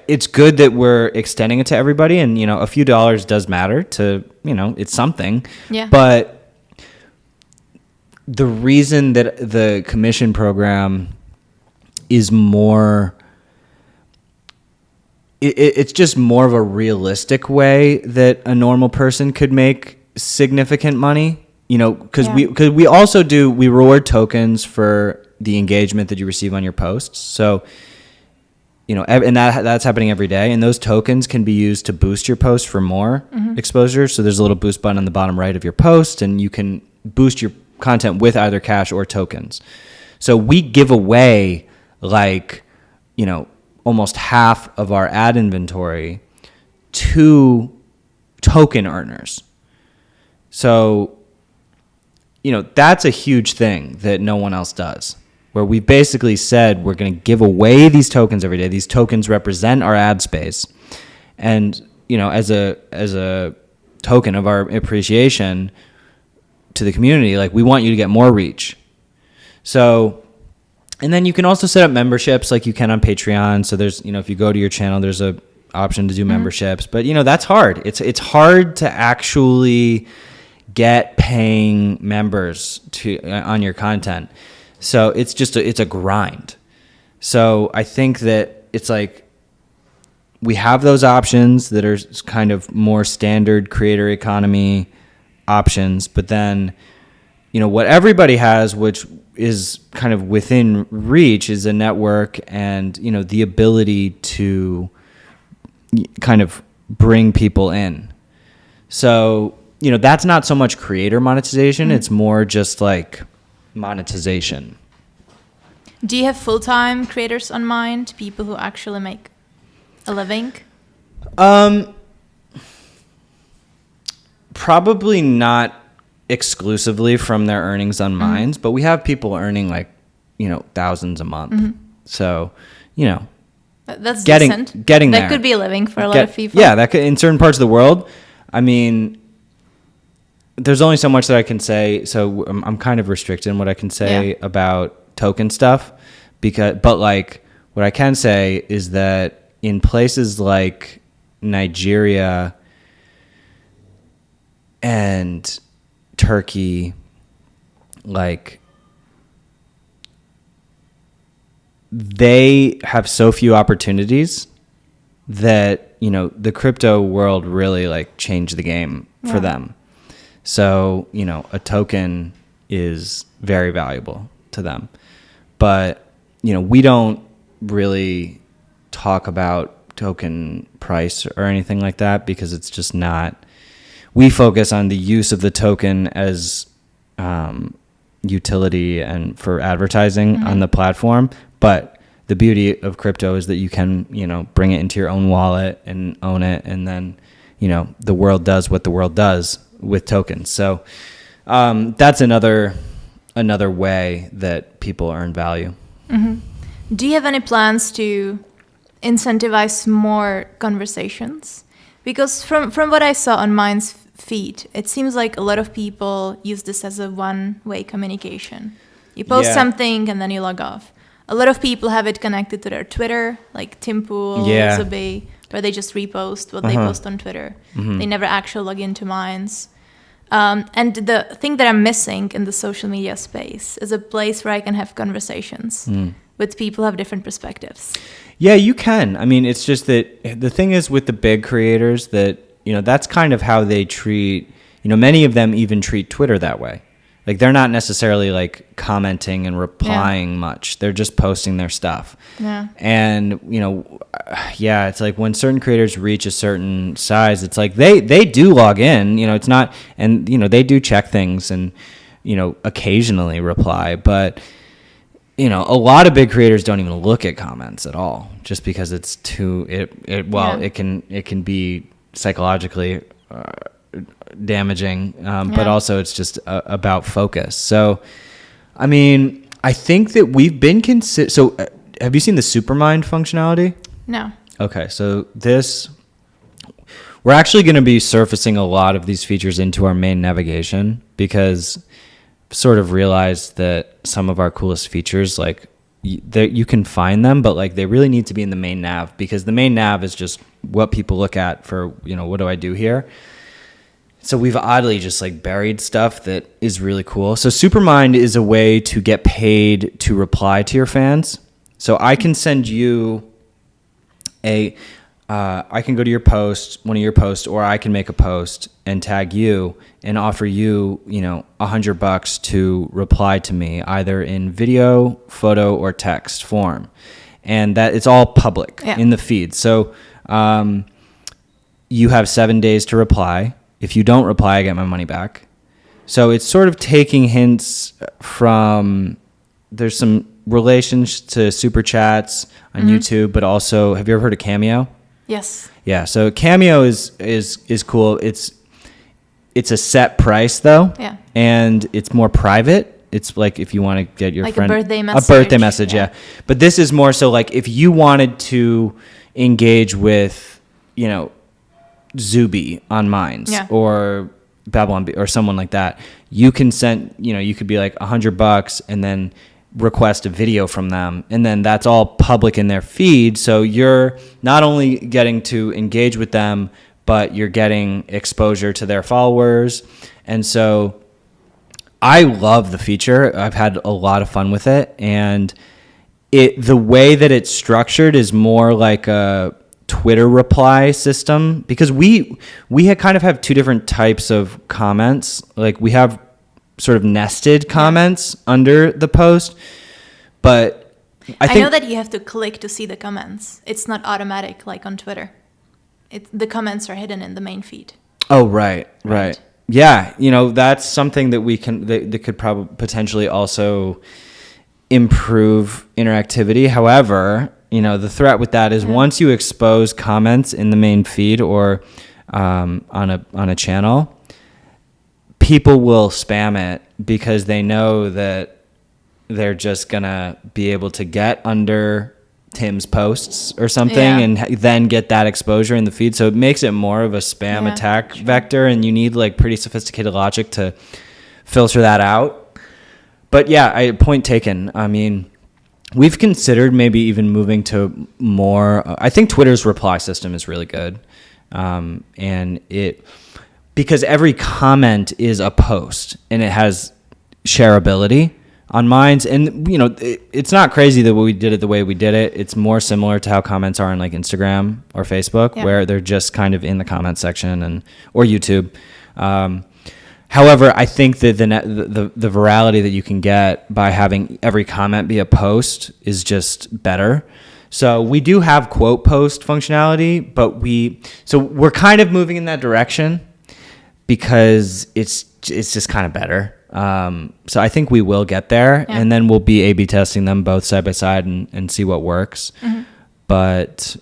it's good that we're extending it to everybody, and a few dollars does matter to, it's something. Yeah. But the reason that the commission program is more, it's just more of a realistic way that a normal person could make significant money, because we also we reward tokens for the engagement that you receive on your posts. So, and that's happening every day. And those tokens can be used to boost your post for more exposure. So there's a little boost button on the bottom right of your post, and you can boost your content with either cash or tokens. So we give away almost half of our ad inventory to token earners. So, that's a huge thing that no one else does, where we basically said we're going to give away these tokens every day. These tokens represent our ad space. And, as a token of our appreciation to the community, we want you to get more reach. So, and then you can also set up memberships like you can on Patreon. So there's, if you go to your channel, there's a option to do memberships, but that's hard. It's hard to actually get paying members on your content. So it's a grind. So I think that it's we have those options that are kind of more standard creator economy options, but then what everybody has, which is kind of within reach, is a network and the ability to kind of bring people in. So that's not so much creator monetization, it's more just monetization. Do you have full-time creators on mind, people who actually make a living? Probably not exclusively from their earnings on Minds, but we have people earning thousands a month. So, that's getting there. That could be a living for a lot of people. Yeah, that could, in certain parts of the world. I mean, there's only so much that I can say, so I'm kind of restricted in what I can say about token stuff. but like what I can say is that in places like Nigeria and Turkey, like they have so few opportunities that, you know, the crypto world really like changed the game for them. So, you know, a token is very valuable to them. But, you know, we don't really talk about token price or anything like that because it's just not. We focus on the use of the token as utility and for advertising on the platform. But the beauty of crypto is that you can, you know, bring it into your own wallet and own it. And then, you know, the world does what the world does with tokens. So that's another way that people earn value. Do you have any plans to incentivize more conversations? Because from what I saw on Mind's feed, it seems like a lot of people use this as a one-way communication. You post something and then you log off. A lot of people have it connected to their Twitter, like Tim Pool, Zubay, where they just repost what they post on Twitter. They never actually log into Minds. And the thing that I'm missing in the social media space is a place where I can have conversations with people who have different perspectives. Yeah, you can. I mean, it's just that the thing is with the big creators that, you know, that's kind of how they treat, you know, many of them even treat Twitter that way. Like they're not necessarily like commenting and replying much. They're just posting their stuff. Yeah. And, you know, it's like when certain creators reach a certain size, it's like they do log in, you know, it's not, and, you know, they do check things and, you know, occasionally reply, but, you know, a lot of big creators don't even look at comments at all just because it's too, it can be psychologically damaging, but also it's just about focus. So, I mean, I think that we've been so have you seen the Supermind functionality? No. Okay, so we're actually going to be surfacing a lot of these features into our main navigation because I've sort of realized that some of our coolest features, like you can find them, but like they really need to be in the main nav because the main nav is just what people look at for, you know, what do I do here? So we've oddly just like buried stuff that is really cool. So Supermind is a way to get paid to reply to your fans. So I can send you I can go to your post, one of your posts, or I can make a post and tag you and offer you, you know, $100 to reply to me either in video, photo, or text form. And that it's all public in the feed. So you have 7 days to reply. If you don't reply, I get my money back. So it's sort of taking hints from, there's some relations to super chats on YouTube, but also, have you ever heard of Cameo? Yes. Yeah. So Cameo is cool. It's a set price though. Yeah. And it's more private. It's like if you want to get your friend a birthday message. Yeah. But this is more so like if you wanted to engage with, you know, Zuby on Minds or Babylon or someone like that, you can send, you know, you could be like $100 and then request a video from them, and then that's all public in their feed. So you're not only getting to engage with them, but you're getting exposure to their followers. And so I love the feature. I've had a lot of fun with it, and the way that it's structured is more like a Twitter reply system, because we kind of have two different types of comments. Like we have sort of nested comments under the post, but I know that you have to click to see the comments. It's not automatic like on Twitter. The comments are hidden in the main feed. Oh, right. Yeah, you know, that's something that that could probably potentially also improve interactivity. However, you know, the threat with that is once you expose comments in the main feed or on a channel, people will spam it because they know that they're just gonna be able to get under Tim's posts or something and then get that exposure in the feed. So it makes it more of a spam attack vector, and you need like pretty sophisticated logic to filter that out. But yeah, point taken. I mean, we've considered maybe even moving to more. I think Twitter's reply system is really good, and because every comment is a post and it has shareability. On Minds, and it's not crazy that we did it the way we did it. It's more similar to how comments are on like Instagram or Facebook, where they're just kind of in the comment section or YouTube. However, I think that the virality that you can get by having every comment be a post is just better. So we do have quote post functionality, but we're kind of moving in that direction because it's just kind of better. So I think we will get there, and then we'll be A/B testing them both side by side and see what works. Mm-hmm. But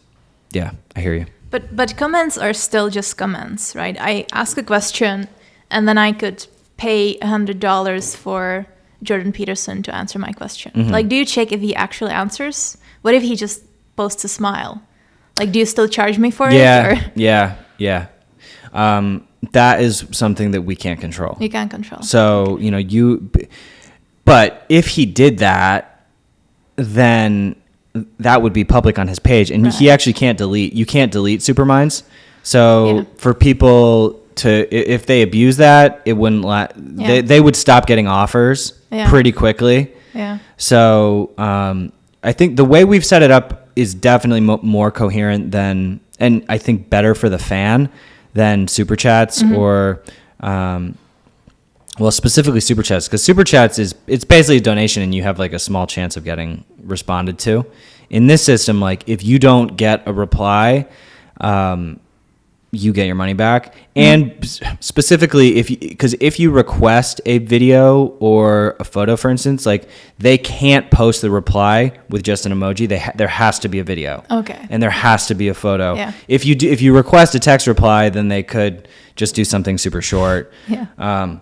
yeah, I hear you. But comments are still just comments, right? I ask a question, and then I could pay $100 for Jordan Peterson to answer my question. Mm-hmm. Like, do you check if he actually answers? What if he just posts a smile? Like, do you still charge me for it? Yeah. That is something that we can't control. You can't control. So, but if he did that, then that would be public on his page. And he actually you can't delete Superminds. So for people if they abuse that, it wouldn't they would stop getting offers pretty quickly. Yeah. So, I think the way we've set it up is definitely more coherent and I think better for the fan than super chats or, specifically super chats, because super chats it's basically a donation and you have like a small chance of getting responded to. In this system, like if you don't get a reply, you get your money back. And specifically because if you request a video or a photo, for instance, like they can't post the reply with just an emoji. There has to be a video. Okay. And there has to be a photo. Yeah. If you request a text reply, then they could just do something super short. Yeah.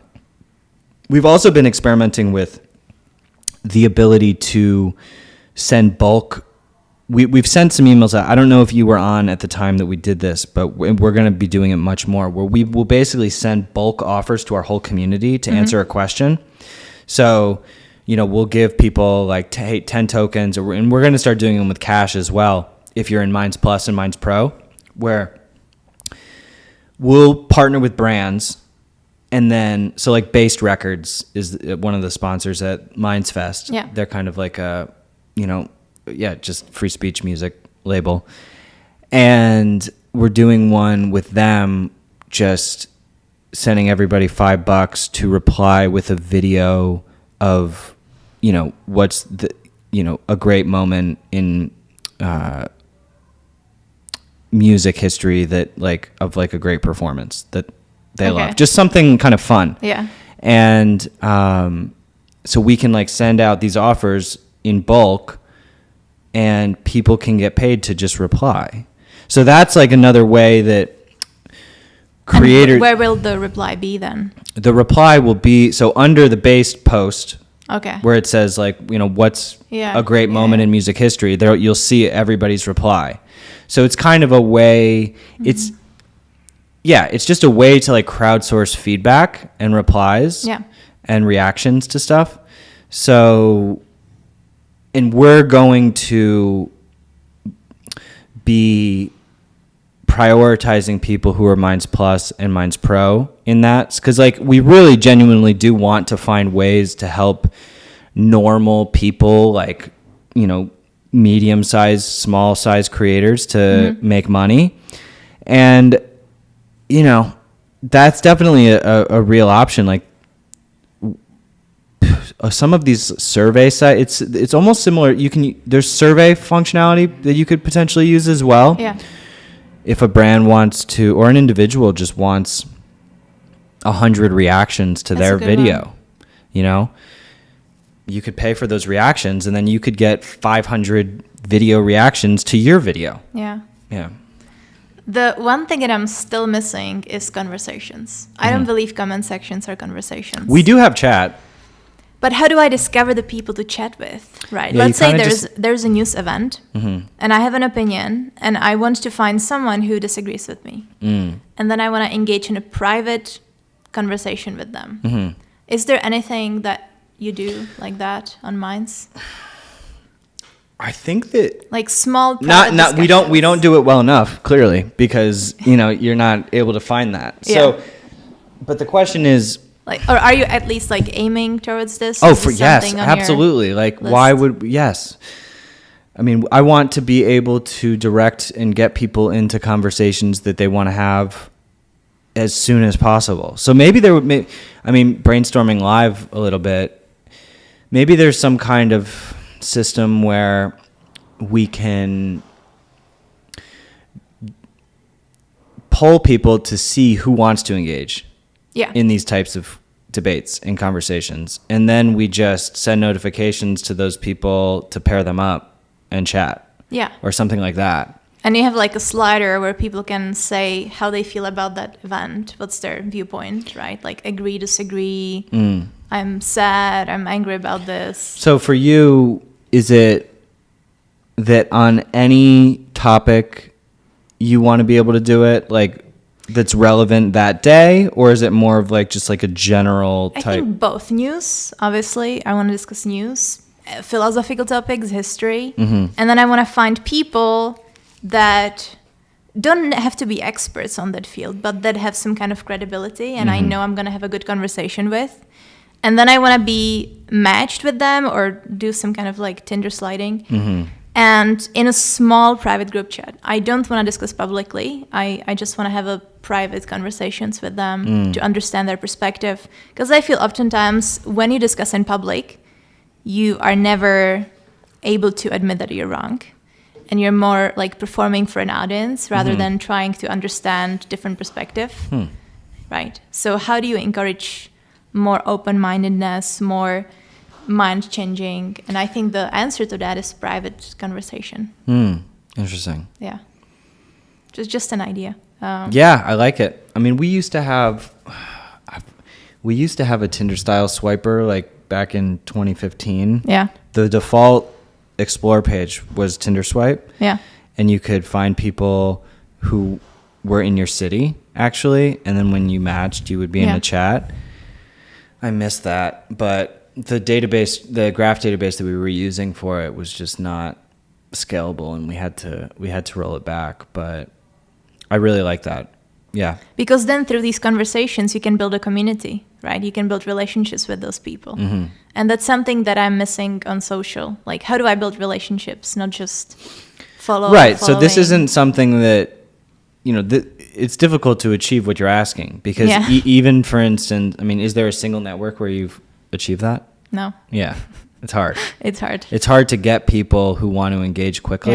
We've also been experimenting with the ability to send bulk. We've sent some emails out. I don't know if you were on at the time that we did this, but we're going to be doing it much more, where we will basically send bulk offers to our whole community to answer a question. So, we'll give people like 10 tokens, and we're going to start doing them with cash as well. If you're in Minds Plus and Minds Pro, where we'll partner with brands, and then so like Based Records is one of the sponsors at Minds Fest. Yeah, they're kind of like a just free speech music label. And we're doing one with them, just sending everybody $5 to reply with a video of, what's a great moment in music history of a great performance that they love. Just something kind of fun. Yeah. And so we can send out these offers in bulk, and people can get paid to just reply. So that's another way that creators... And where will the reply be then? The reply will be, so under the Based post, where it says what's a great moment in music history, there you'll see everybody's reply. So it's kind of a way, it's just a way to crowdsource feedback and replies and reactions to stuff. So... And we're going to be prioritizing people who are Minds Plus and Minds Pro in that. Because we really genuinely do want to find ways to help normal people, medium-sized, small-sized creators to make money. And, that's definitely a real option. Some of these survey sites, it's almost similar. There's survey functionality that you could potentially use as well. Yeah. If a brand wants to, or an individual just wants 100 reactions to their video, you could pay for those reactions, and then you could get 500 video reactions to your video. Yeah. Yeah. The one thing that I'm still missing is conversations. I don't believe comment sections are conversations. We do have chat. But how do I discover the people to chat with, right? Yeah, let's say there's a news event, and I have an opinion, and I want to find someone who disagrees with me. And then I want to engage in a private conversation with them. Is there anything that you do like that on Minds? I think that like small not we don't do it well enough, clearly, because you're not able to find that. So, but the question is, like, or are you at least like aiming towards this? Oh, yes, absolutely. Like, why would yes? I mean, I want to be able to direct and get people into conversations that they want to have as soon as possible. So maybe brainstorming live a little bit. Maybe there's some kind of system where we can poll people to see who wants to engage in these types of debates and conversations, and then we just send notifications to those people to pair them up and chat, or something like that. And you have like a slider where people can say how they feel about that event, what's their viewpoint, right? Like agree, disagree, I'm sad, I'm angry about this. So for you, is it that on any topic you want to be able to do it, like that's relevant that day, or is it more of like just like a general type? I think both. News, obviously. I want to discuss news, philosophical topics, history, and then I want to find people that don't have to be experts on that field, but that have some kind of credibility, and I know I'm going to have a good conversation with. And then I want to be matched with them or do some kind of like Tinder sliding. And in a small private group chat. I don't want to discuss publicly. I just want to have a private conversations with them to understand their perspective. Because I feel oftentimes when you discuss in public, you are never able to admit that you're wrong. And you're more like performing for an audience rather than trying to understand different perspective. Right? So how do you encourage more open-mindedness, more mind-changing? And I think the answer to that is private conversation. Interesting. Yeah. Just an idea. Yeah, I like it. I mean, we used to have a Tinder-style swiper like back in 2015. Yeah. The default explore page was Tinder swipe. Yeah. And you could find people who were in your city, actually. And then when you matched, you would be in a chat. I missed that. But the graph database that we were using for it was just not scalable, and we had to roll it back. But I really like that. Yeah. Because then through these conversations, you can build a community, right? You can build relationships with those people. And that's something that I'm missing on social. Like, how do I build relationships, not just follow? Right. So this isn't something that, it's difficult to achieve what you're asking because even, for instance, I mean, is there a single network where you've achieved that? No. Yeah. It's hard. It's hard. It's hard to get people who want to engage quickly.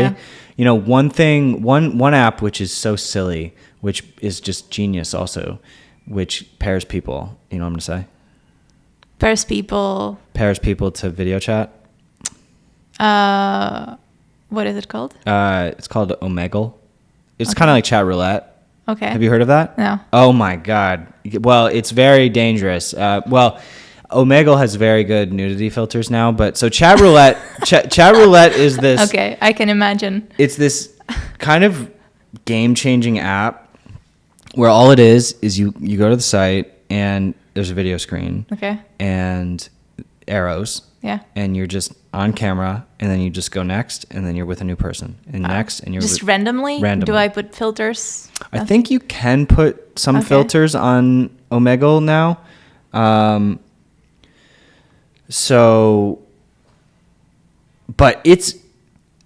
Yeah. One app which is so silly, which is just genius also, which pairs people. You know what I'm going to say? Pairs people to video chat. What is it called? It's called Omegle. It's kind of like chat roulette. Okay. Have you heard of that? No. Oh my God. Well, it's very dangerous. Omegle has very good nudity filters now, but so chat roulette, chat roulette is this. Okay, I can imagine. It's this kind of game-changing app where all it is you go to the site and there's a video screen. Okay. And arrows. Yeah. And you're just on camera, and then you just go next, and then you're with a new person, and next, and you're just randomly. Do I put filters? I think you can put some filters on Omegle now. But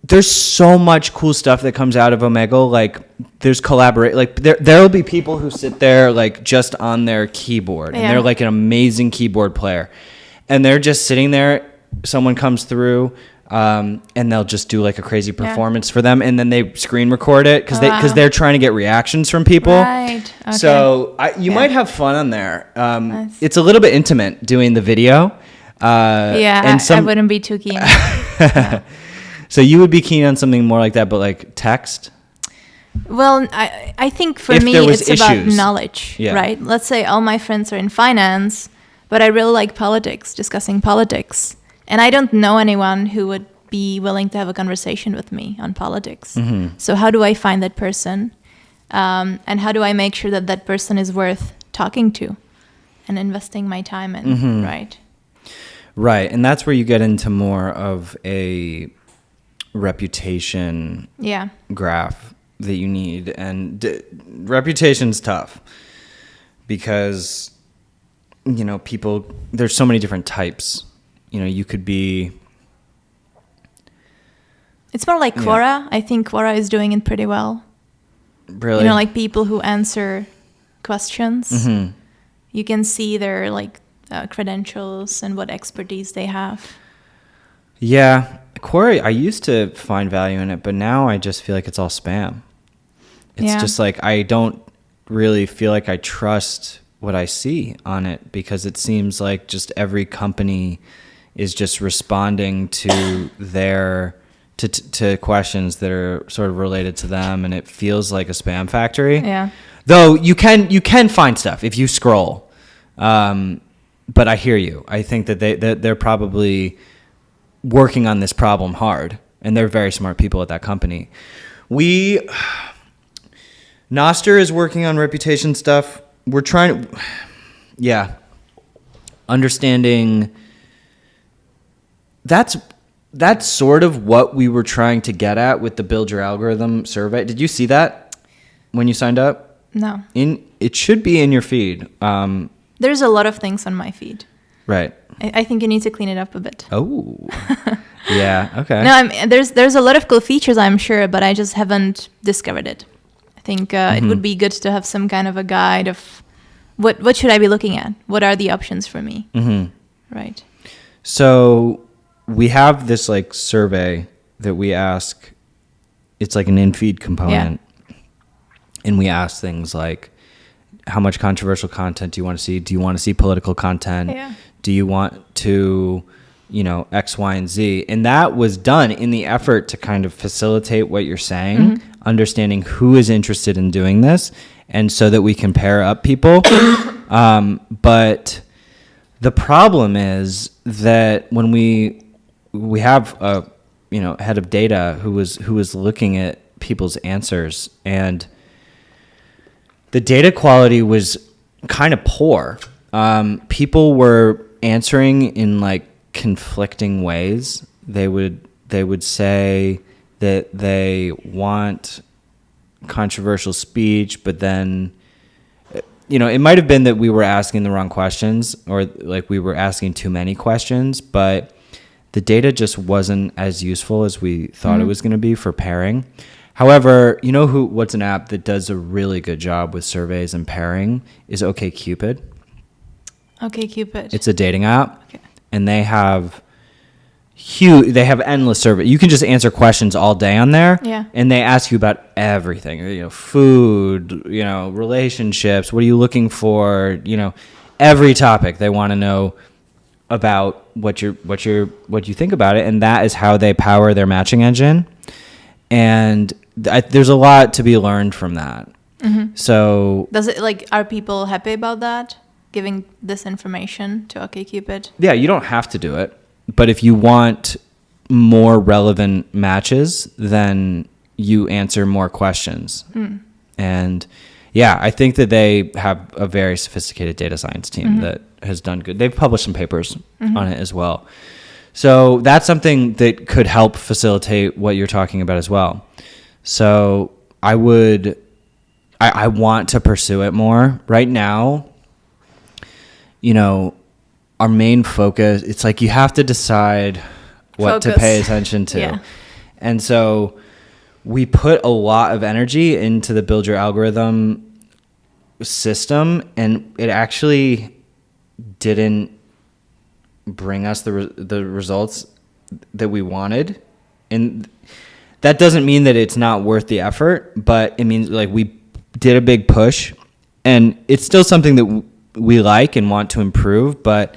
there's so much cool stuff that comes out of Omegle. Like there's there'll be people who sit there like just on their keyboard, and they're like an amazing keyboard player, and they're just sitting there. Someone comes through, and they'll just do like a crazy performance for them, and then they screen record it because they're trying to get reactions from people. Right. Okay. So you might have fun on there. Nice. It's a little bit intimate doing the video. I wouldn't be too keen. No. So you would be keen on something more like that, but like text? Well, I think for me it's about knowledge, right? Let's say all my friends are in finance, but I really like politics, discussing politics. And I don't know anyone who would be willing to have a conversation with me on politics. So how do I find that person? And how do I make sure that that person is worth talking to and investing my time in, right? Right. And that's where you get into more of a reputation Yeah. graph that you need. And reputation's tough because, you know, people, there's so many different types. You know, you could be... It's more like Quora. I think Quora is doing it pretty well. Really? You know, like people who answer questions. Mm-hmm. You can see their like credentials and what expertise they have. Yeah. Quora, I used to find value in it, but now I just feel like it's all spam. It's just like I don't really feel like I trust what I see on it because it seems like just every company is just responding to their to questions that are sort of related to them, and it feels like a spam factory. Yeah. Though you can find stuff if you scroll, but I hear you. I think that they're probably working on this problem hard, and they're very smart people at that company. Noster is working on reputation stuff. We're trying to, understanding. That's sort of what we were trying to get at with the Build Your Algorithm survey. Did you see that when you signed up? No. It should be in your feed. There's a lot of things on my feed. Right. I think you need to clean it up a bit. Oh. Yeah. Okay. No, there's a lot of cool features, I'm sure, but I just haven't discovered it. I think it would be good to have some kind of a guide of what should I be looking at? What are the options for me? Mm-hmm. Right. So we have this like survey that we ask. It's like an in-feed component. Yeah. And we ask things like, how much controversial content do you want to see? Do you want to see political content? Yeah. Do you want to, you know, X, Y, and Z? And that was done in the effort to kind of facilitate what you're saying, understanding who is interested in doing this, and so that we can pair up people. But the problem is that when we have a, you know, head of data who was looking at people's answers, and the data quality was kind of poor. People were answering in like conflicting ways. They would say that they want controversial speech, but then, you know, it might have been that we were asking the wrong questions, or like we were asking too many questions, but the data just wasn't as useful as we thought it was going to be for pairing. However, you know what's an app that does a really good job with surveys and pairing is OkCupid. OkCupid. It's a dating app. Okay. And they have endless surveys. You can just answer questions all day on there. Yeah. And they ask you about everything, you know, food, you know, relationships, what are you looking for, you know, every topic. They want to know about what you think about it, and that is how they power their matching engine. And there's a lot to be learned from that. Mm-hmm. So are people happy about that? Giving this information to OkCupid? Yeah, you don't have to do it. But if you want more relevant matches, then you answer more questions. And yeah, I think that they have a very sophisticated data science team that has done good. They've published some papers on it as well. So that's something that could help facilitate what you're talking about as well. So I want to pursue it more. Right now, you know, our main focus, it's like you have to decide what to pay attention to. Yeah. And so we put a lot of energy into the Build Your Algorithm system, and it actually didn't bring us the results that we wanted. And that doesn't mean that it's not worth the effort, but it means like we did a big push, and it's still something that we like and want to improve. But,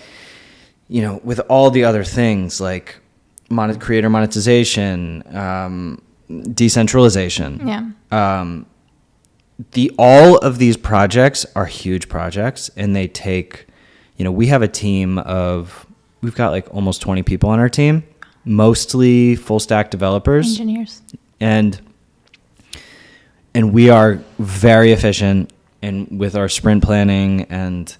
you know, with all the other things like creator monetization, decentralization, all of these projects are huge projects, and they take, you know, we have a team of, we've got like almost 20 people on our team, mostly full stack developers, engineers, and we are very efficient with our sprint planning and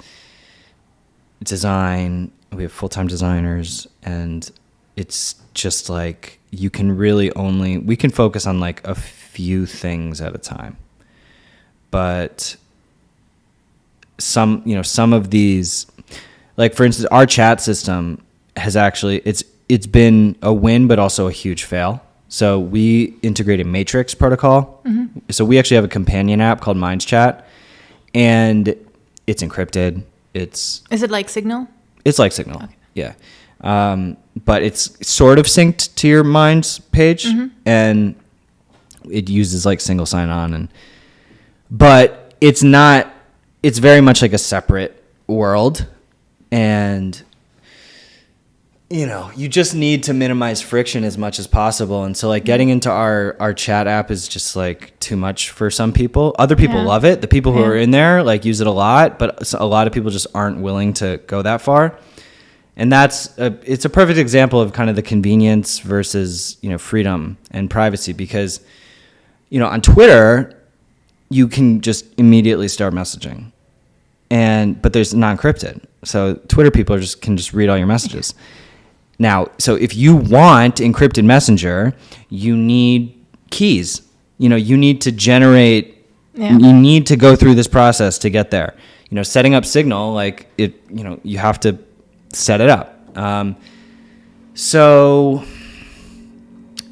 design. We have full-time designers, and it's just like we can focus on like a few things at a time. But some of these, like for instance, our chat system has actually, it's been a win, but also a huge fail. So we integrated Matrix protocol. Mm-hmm. So we actually have a companion app called Minds Chat, and it's encrypted. Is it like Signal? It's like Signal. Okay. Yeah. But it's sort of synced to your Minds page, mm-hmm. and it uses like single sign-on, but it's not. It's very much like a separate world, and you just need to minimize friction as much as possible. And so like getting into our chat app is just like too much for some people. Other people love it. The people who are in there like use it a lot, but a lot of people just aren't willing to go that far. And it's a perfect example of kind of the convenience versus, freedom and privacy, because, on Twitter, you can just immediately start messaging, but there's non-encrypted. So Twitter people can just read all your messages. Now, so if you want encrypted messenger, you need keys. You need to generate, you need to go through this process to get there. Setting up Signal, like you have to set it up. So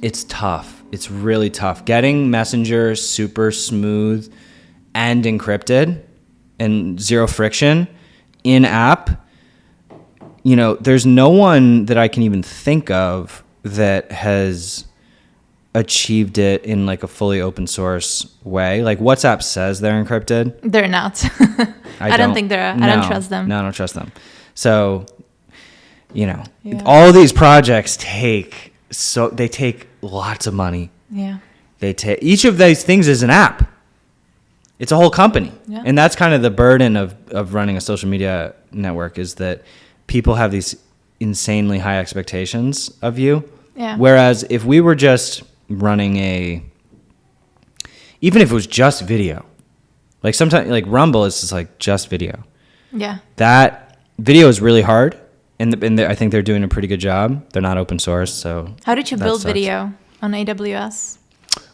it's tough. It's really tough. Getting Messenger super smooth and encrypted and zero friction in app, there's no one that I can even think of that has achieved it in like a fully open source way. Like WhatsApp says they're encrypted. They're not. I don't think they're. I don't trust them. No, I don't trust them. So, all these projects take lots of money. Yeah. Each of these things is an app. It's a whole company. Yeah. And that's kind of the burden of running a social media network, is that people have these insanely high expectations of you. Yeah. Whereas if we were just running even if it was just video, like sometimes like Rumble is just like just video. Yeah. That video is really hard. And I think they're doing a pretty good job. They're not open source, so. How did you build video on AWS?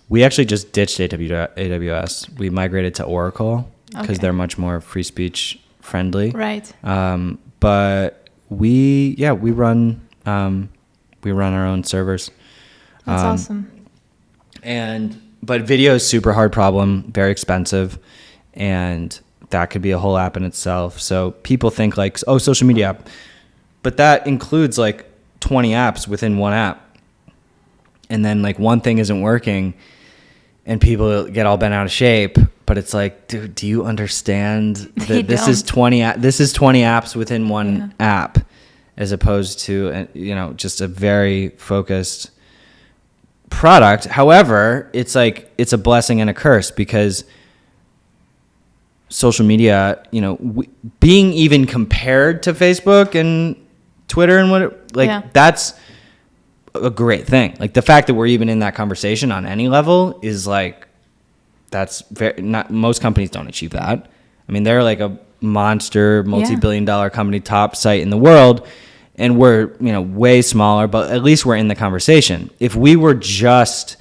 We actually just ditched AWS. We migrated to Oracle because they're much more free speech friendly. Right. But we run our own servers. That's awesome. But video is super hard problem, very expensive, and that could be a whole app in itself. So people think like, oh, social media app. But that includes like 20 apps within one app. And then like one thing isn't working and people get all bent out of shape. But it's like, dude, do you understand that this is 20 apps within one app, as opposed to, just a very focused product. However, it's like, it's a blessing and a curse, because social media, being even compared to Facebook and Twitter and that's a great thing. Like the fact that we're even in that conversation on any level is like, that's not, most companies don't achieve that. I mean, they're like a monster multi-billion-dollar company, top site in the world, and we're, way smaller, but at least we're in the conversation. If we were just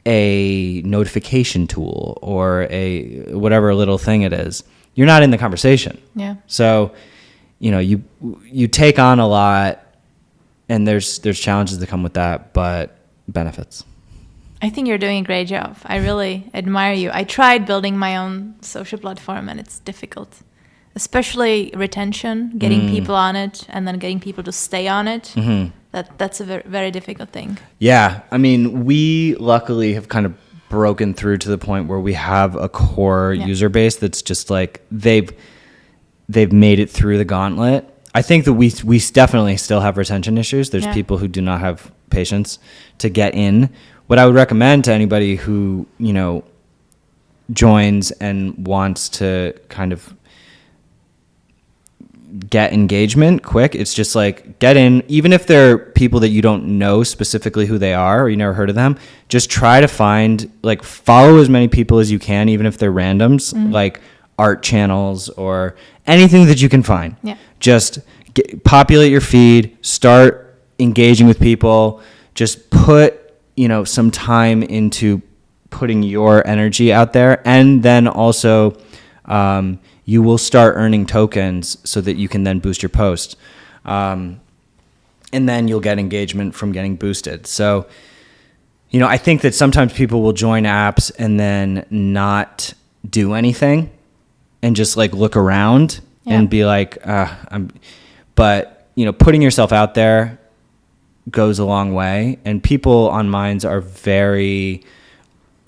a notification tool or a whatever little thing it is, you're not in the conversation. Yeah. So, you take on a lot, and there's challenges that come with that, but benefits. I think you're doing a great job. I really admire you. I tried building my own social platform, and it's difficult, especially retention, getting people on it, and then getting people to stay on it. Mm-hmm. That's a very, very difficult thing. Yeah. I mean, we luckily have kind of broken through to the point where we have a core user base that's just like, they've made it through the gauntlet. I think that we definitely still have retention issues. There's people who do not have patience to get in. What I would recommend to anybody who, joins and wants to kind of get engagement quick, it's just like, get in. Even if they're people that you don't know specifically who they are, or you never heard of them, just try to follow as many people as you can, even if they're randoms, like art channels or anything that you can find. Yeah. Just populate your feed, start engaging with people. Just put, some time into putting your energy out there. And then also, you will start earning tokens so that you can then boost your post. And then you'll get engagement from getting boosted. So, I think that sometimes people will join apps and then not do anything and just like look around and be like, but putting yourself out there goes a long way. And people on Minds are very,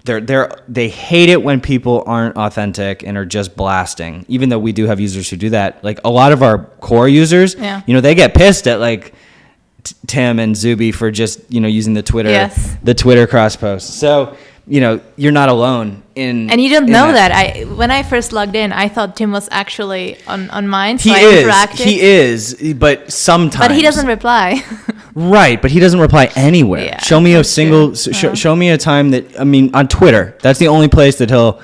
they hate it when people aren't authentic and are just blasting, even though we do have users who do that. Like a lot of our core users, they get pissed at like Tim and Zuby for just, using the Twitter cross post. So, you're not alone in. And you don't know that. When I first logged in, I thought Tim was actually on Minds. So He is, but sometimes. But he doesn't reply. Right, but he doesn't reply anywhere. Yeah, show me a single. Show me a time that on Twitter. That's the only place that he'll.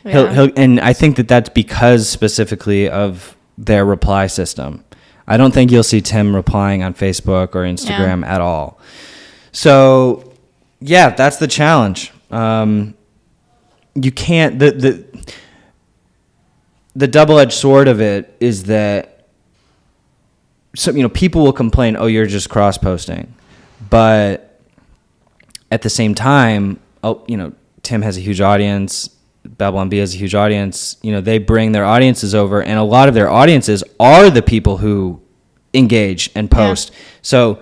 And I think that that's because specifically of their reply system. I don't think you'll see Tim replying on Facebook or Instagram at all. So, that's the challenge. You can't. The double-edged sword of it is that. So, people will complain, oh, you're just cross-posting. But at the same time, Tim has a huge audience. Babylon Bee has a huge audience. They bring their audiences over, and a lot of their audiences are the people who engage and post. Yeah. So,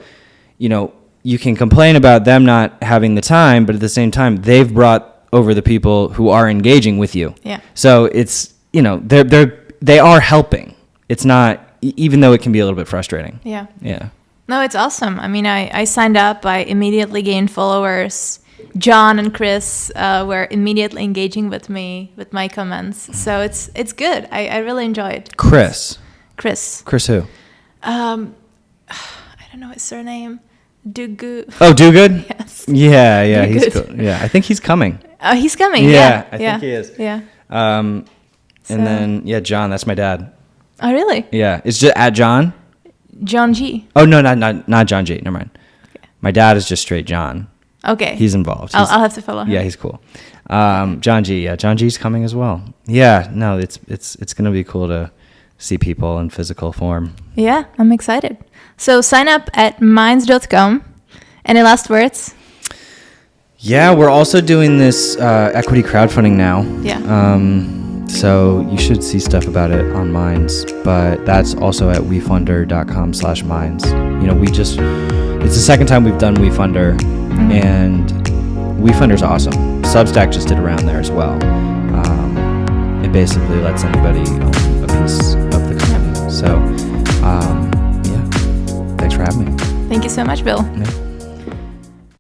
you can complain about them not having the time, but at the same time, they've brought over the people who are engaging with you. Yeah. So it's, they are helping. It's not, even though it can be a little bit frustrating. Yeah. Yeah. No, it's awesome. I mean, I signed up. I immediately gained followers. John and Chris were immediately engaging with me with my comments. So it's good. I really enjoy it. Chris who? I don't know his surname. Do Good. Oh, Do Good? Yes. Yeah, he's cool. Yeah, I think he's coming. Oh, he's coming. Yeah, I think he is. Yeah. And then John, that's my dad. Oh, really? Yeah, it's just at John G. Oh no, not John G. Never mind. Okay. My dad is just straight John. Okay. He's involved. I'll have to follow him. Yeah, he's cool. John G. Yeah, John G's coming as well. Yeah, no, it's gonna be cool to see people in physical form. Yeah, I'm excited. So sign up at minds.com. Any last words? Yeah, we're also doing this equity crowdfunding now. Yeah. So you should see stuff about it on Minds, but that's also at wefunder.com/minds. It's the second time we've done WeFunder, and WeFunder's awesome. Substack just did around there as well. It basically lets anybody own a piece of the company. So, thanks for having me. Thank you so much, Bill. Yeah.